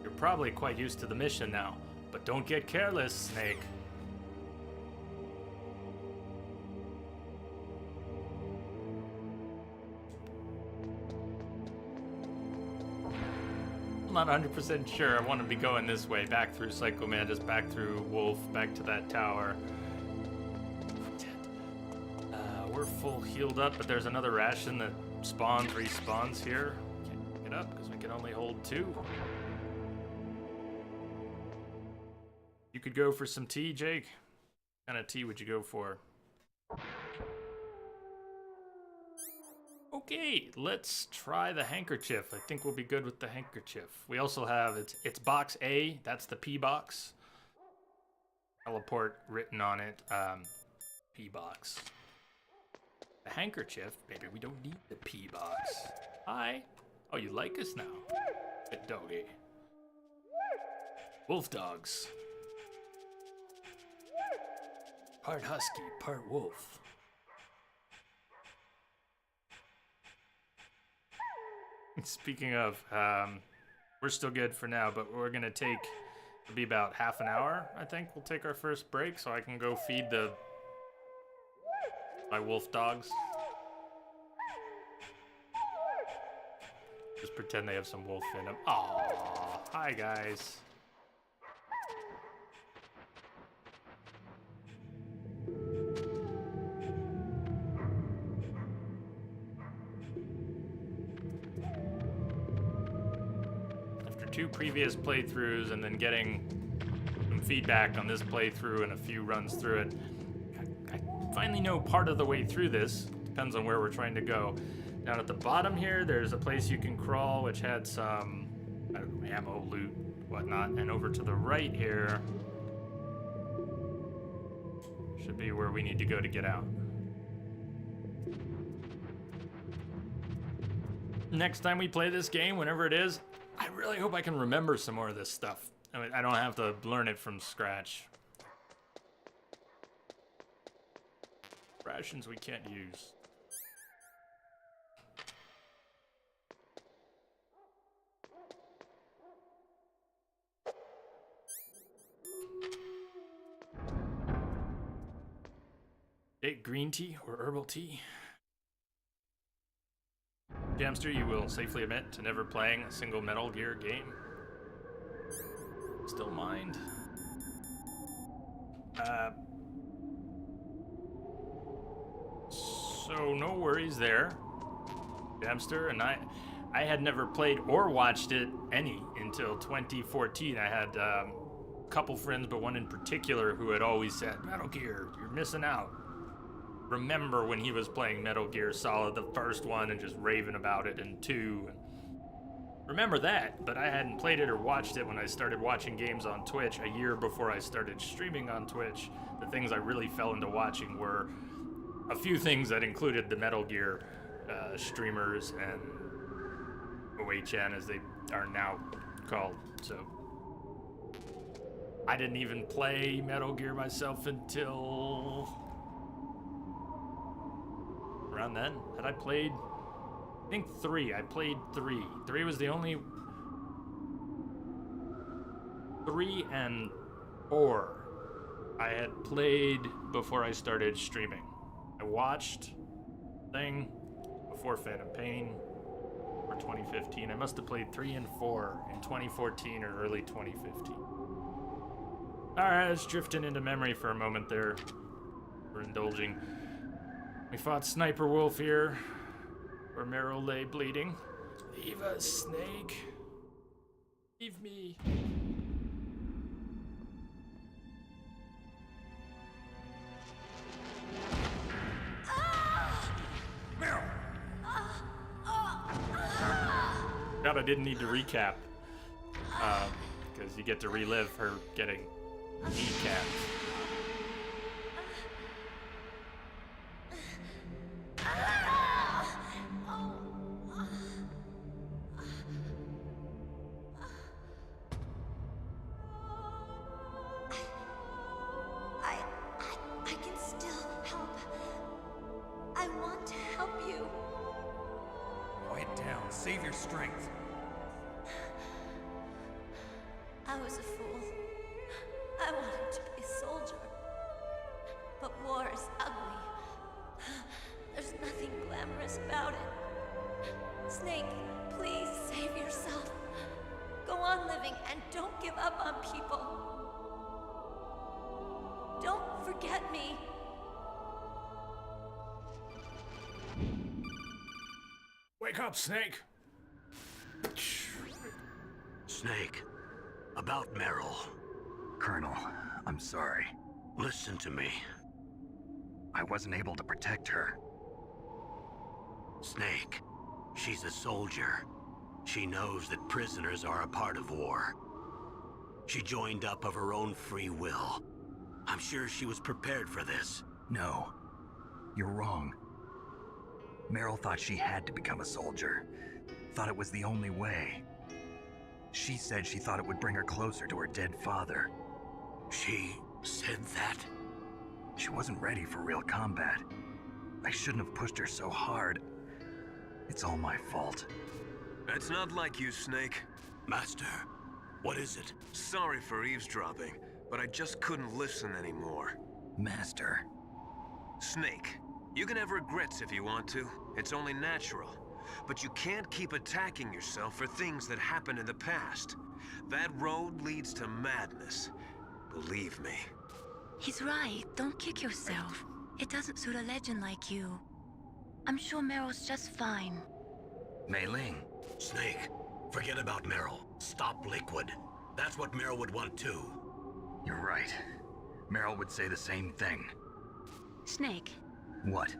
You're probably quite used to the mission now, but don't get careless, Snake. not 100% sure. I want to be going this way, back through Psycho Mantis, back through Wolf, back to that tower. We're full healed up, but there's another ration that respawns here. Can't pick it up because we can only hold 2. You could go for some tea, Jake. What kind of tea would you go for? Okay, let's try the handkerchief. I think we'll be good with the handkerchief. We also have, it's box A, that's the P box. Teleport written on it, P box. The handkerchief, maybe we don't need the P box. Hi. Oh, you like us now? Good doggy. Wolf dogs. Part husky, part wolf. Speaking of, we're still good for now, but we're gonna take, it'll be about half an hour, I think. We'll take our first break so I can go feed my wolf dogs. Just pretend they have some wolf in them. Aww, hi guys. After 2 previous playthroughs and then getting some feedback on this playthrough and a few runs through it, I finally know part of the way through this. Depends on where we're trying to go. Down at the bottom here, there's a place you can crawl, which had some, I don't know, ammo, loot, whatnot. And over to the right here should be where we need to go to get out. Next time we play this game, whenever it is, I really hope I can remember some more of this stuff. I mean, I don't have to learn it from scratch. Rations we can't use. Green tea or herbal tea? Jamster, you will safely admit to never playing a single Metal Gear game. Still mind. So no worries there, Jamster. And I had never played or watched it any until 2014. I had a couple friends, but one in particular who had always said, Metal Gear, you're missing out. Remember when he was playing Metal Gear Solid, the first one, and just raving about it, and 2. Remember that, but I hadn't played it or watched it when I started watching games on Twitch a year before I started streaming on Twitch. The things I really fell into watching were a few things that included the Metal Gear streamers and OHN, as they are now called. So I didn't even play Metal Gear myself until around then. Had I played, I think 3. I played 3. 3 was the only, 3 and 4 I had played before I started streaming. I watched thing before Phantom Pain for 2015. I must have played 3 and 4 in 2014 or early 2015. Alright, let's drifting into memory for a moment there. We're indulging. We fought Sniper Wolf here, where Meryl lay bleeding. Leave us, Snake. Leave me. Meryl! God, I didn't need to recap. Because you get to relive her getting kneecapped. I can still help. I want to help you. Quiet down. Save your strength. I was a fool. I wanted to be a soldier. But war is ugly. There's nothing glamorous about it. Snake, please save yourself. Go on living and don't give up on people. Don't forget me. Wake up, Snake! Snake, about Meryl. Colonel, I'm sorry. Listen to me. I wasn't able to protect her. Snake, she's a soldier. She knows that prisoners are a part of war. She joined up of her own free will. I'm sure she was prepared for this. No, you're wrong. Meryl thought she had to become a soldier. Thought it was the only way. She said she thought it would bring her closer to her dead father. She said that? She wasn't ready for real combat. I shouldn't have pushed her so hard. It's all my fault. That's not like you, Snake. Master, what is it? Sorry for eavesdropping, but I just couldn't listen anymore. Master. Snake, you can have regrets if you want to. It's only natural. But you can't keep attacking yourself for things that happened in the past. That road leads to madness. Believe me. He's right. Don't kick yourself. It doesn't suit a legend like you. I'm sure Meryl's just fine. Mei Ling. Snake, forget about Meryl. Stop Liquid. That's what Meryl would want too. You're right. Meryl would say the same thing. Snake, What?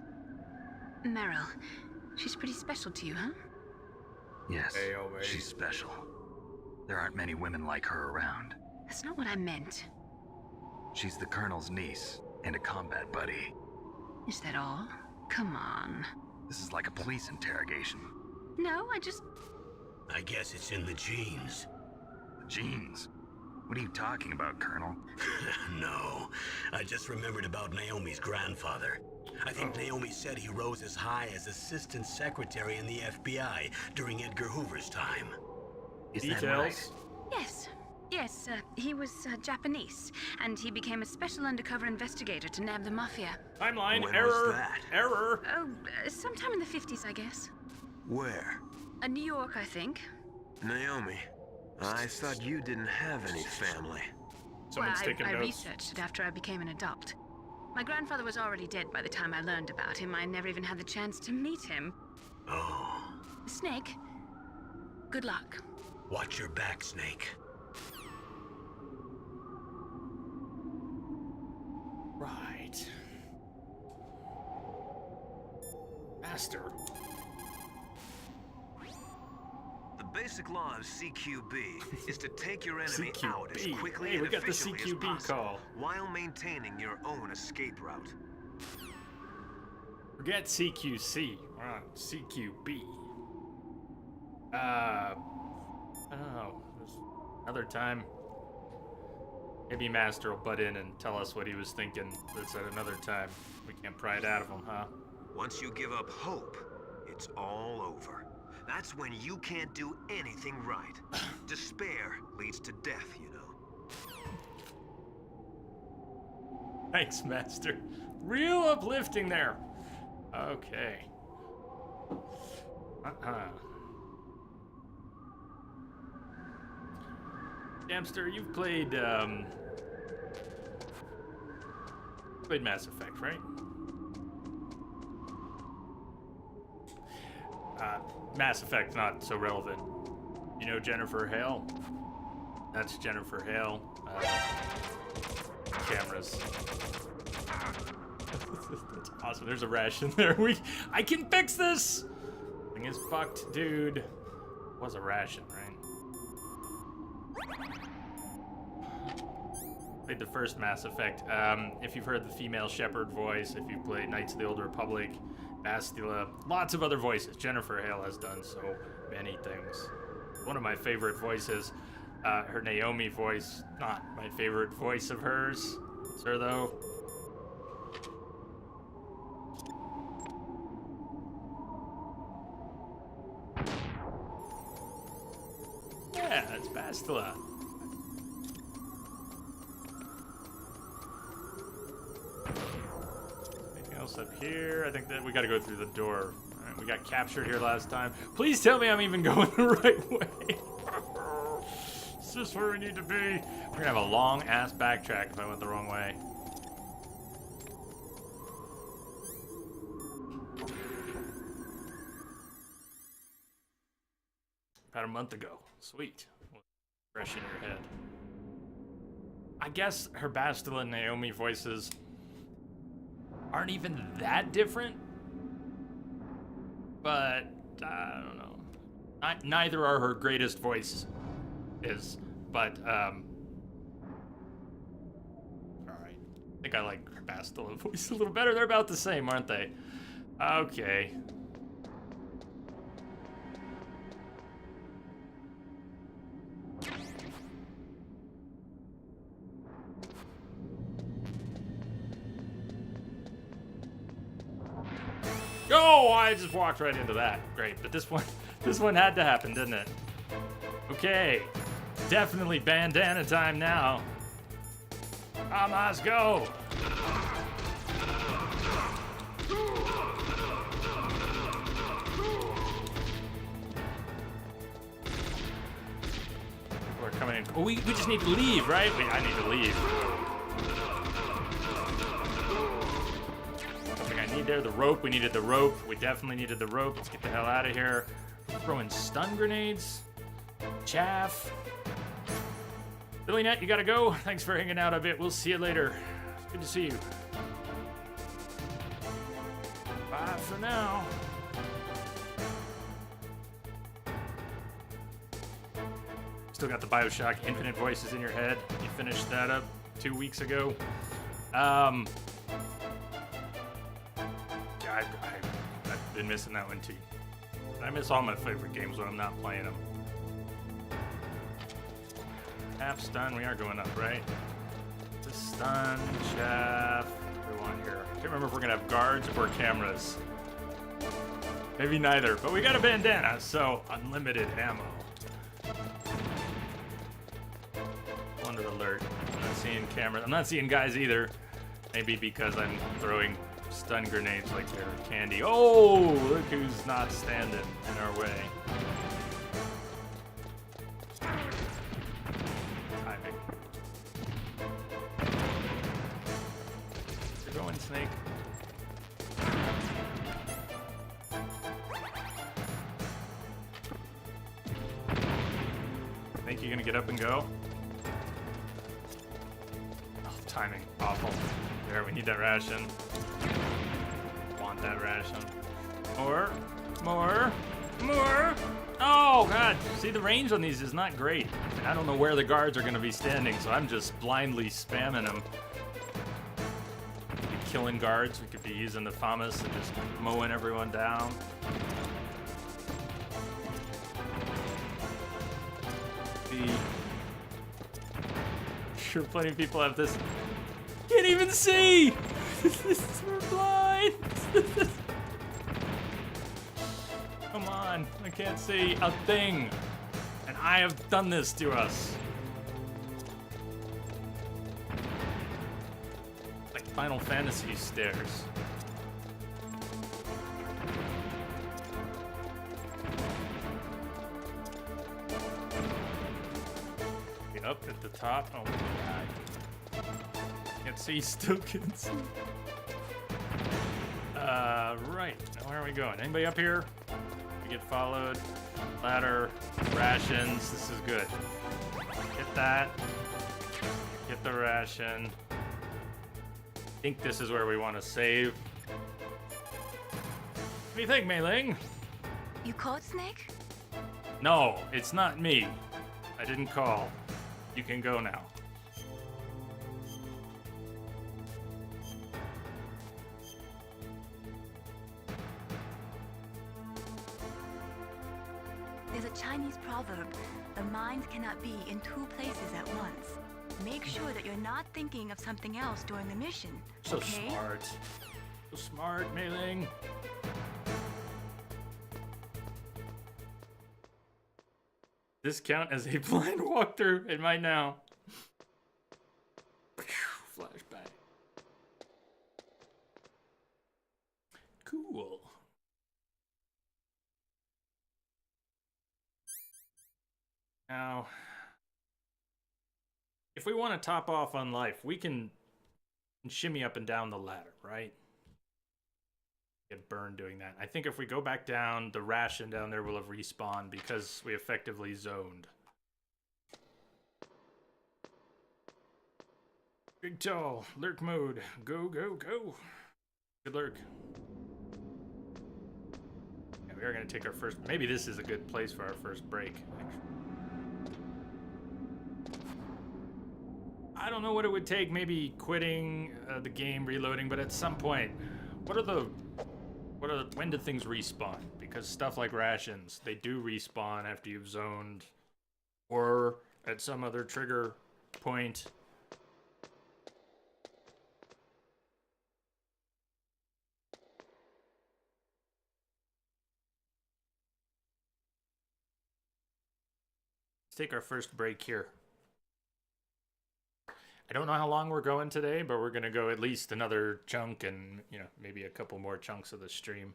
Meryl. She's pretty special to you, huh? Yes, Ayo. she's special. There aren't many women like her around. That's not what I meant. She's the Colonel's niece and a combat buddy. Is that all? Come on. This is like a police interrogation. No, I just... I guess it's in the genes. Genes? What are you talking about, Colonel? No, I just remembered about Naomi's grandfather. I think Naomi said he rose as high as assistant secretary in the FBI during Edgar Hoover's time. Is that Details? right? Yes. Yes, he was Japanese, and he became a special undercover investigator to nab the mafia. Timeline When error. was that? Error. Oh, sometime in the 50s, I guess. Where? New York, I think. Naomi, I thought you didn't have any family. Someone's taking I notes. researched it after I became an adult. My grandfather was already dead by the time I learned about him. I never even had the chance to meet him. Oh. Snake, good luck. Watch your back, Snake. Right. Master. The basic law of CQB is to take your enemy out as CQB. quickly Hey, and we got the efficiently as CQB possible, call. while maintaining your own escape route. Forget CQC. We're on CQB. I don't know. There's another time. Maybe Master will butt in and tell us what he was thinking. That's at another time. We can't pry it out of him, huh? Once you give up hope, it's all over. That's when you can't do anything right. Despair leads to death, you know. Thanks, Master. Real uplifting there. Okay. Damster, you've played Mass Effect, right? Mass Effect, not so relevant. You know Jennifer Hale? That's Jennifer Hale. Cameras. That's awesome. There's a rash in there. I can fix this! Thing is fucked, dude. Was a ration, right? Played the first Mass Effect. If you've heard the female Shepard voice, if you played Knights of the Old Republic, Bastila, lots of other voices. Jennifer Hale has done so many things. One of my favorite voices, her Naomi voice, not my favorite voice of hers. It's her though. Yeah, that's Bastila. Anything else up here? I think that we gotta go through the door. Alright, we got captured here last time. Please tell me I'm even going the right way. this where we need to be? We're gonna have a long ass backtrack if I went the wrong way. About a month ago. Sweet. Fresh in your head. I guess her Bastila and Naomi voices aren't even that different. But, I don't know. Neither are her greatest voices. But, alright. I think I like her Bastila voice a little better. They're about the same, aren't they? Okay. Oh, I just walked right into that. Great, but this one had to happen, didn't it? Okay, definitely bandana time now. Let's go. We're coming in. Oh, we just need to leave, right? I need to leave. There, the rope. We needed the rope. We definitely needed the rope. Let's get the hell out of here. Throwing stun grenades. Chaff. Billy Net, you gotta go. Thanks for hanging out a bit. We'll see you later. Good to see you. Bye for now. Still got the Bioshock Infinite voices in your head. You finished that up 2 weeks ago. I've been missing that one too. I miss all my favorite games when I'm not playing them. Half stun, we are going up, right? The stun, chaff, we want here. I can't remember if we're gonna have guards or cameras. Maybe neither, but we got a bandana, so unlimited ammo. Wonder alert. I'm not seeing cameras. I'm not seeing guys either. Maybe because I'm throwing stun grenades like they're candy. Oh, look who's not standing in our way. Timing. You're going, Snake. Think you're gonna get up and go? Oh, timing. Awful. There, we need that ration. Want that ration. More. Oh, God. See, the range on these is not great. I don't know where the guards are going to be standing, so I'm just blindly spamming them. We could be killing guards. We could be using the FAMAS and just mowing everyone down. Sure, plenty of people have this. Can't even see! We're blind! Come on, I can't see a thing. And I have done this to us. Like Final Fantasy stairs. Up at the top. Oh my God. Can't see, still can't see. Right. Now where are we going? Anybody up here? We get followed. Ladder. Rations. This is good. Get that. Get the ration. I think this is where we want to save. What do you think, Mei Ling? You called Snake? No, it's not me. I didn't call. You can go now. There's a Chinese proverb, the mind cannot be in two places at once. Make sure that you're not thinking of something else during the mission, So okay? smart. So smart, Mei Ling. This count as a blind walkthrough? It might now. Flashback. Cool. Now, if we want to top off on life, we can shimmy up and down the ladder, right? Get burned doing that. I think if we go back down, the ration down there will have respawned because we effectively zoned. Big tall, lurk mode. Go, go, go. Good lurk. Yeah, we are going to take our first... Maybe this is a good place for our first break, actually. I don't know what it would take, maybe quitting the game, reloading, but at some point, when do things respawn? Because stuff like rations, they do respawn after you've zoned, or at some other trigger point. Let's take our first break here. I don't know how long we're going today, but we're going to go at least another chunk and, you know, maybe a couple more chunks of the stream.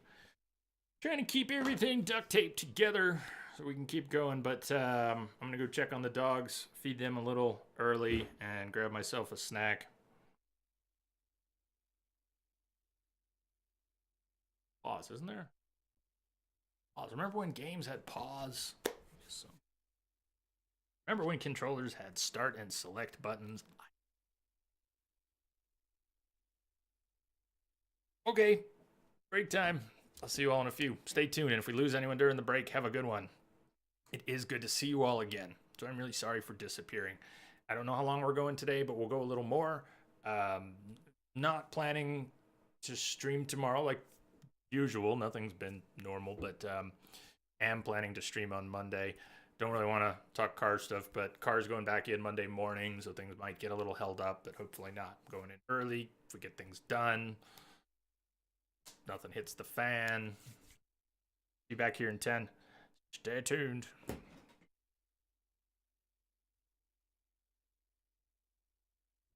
Trying to keep everything duct taped together so we can keep going, but I'm going to go check on the dogs, feed them a little early, and grab myself a snack. Pause, isn't there? Pause. Remember when games had pause? Remember when controllers had start and select buttons? Okay, break time. I'll see you all in a few. Stay tuned, and if we lose anyone during the break, have a good one. It is good to see you all again, so I'm really sorry for disappearing. I don't know how long we're going today, but we'll go a little more. Not planning to stream tomorrow like usual. Nothing's been normal, but am planning to stream on Monday. Don't really want to talk car stuff, but car's going back in Monday morning, so things might get a little held up, but hopefully not. Going in early if we get things done. Nothing hits the fan. Be back here in 10. Stay tuned.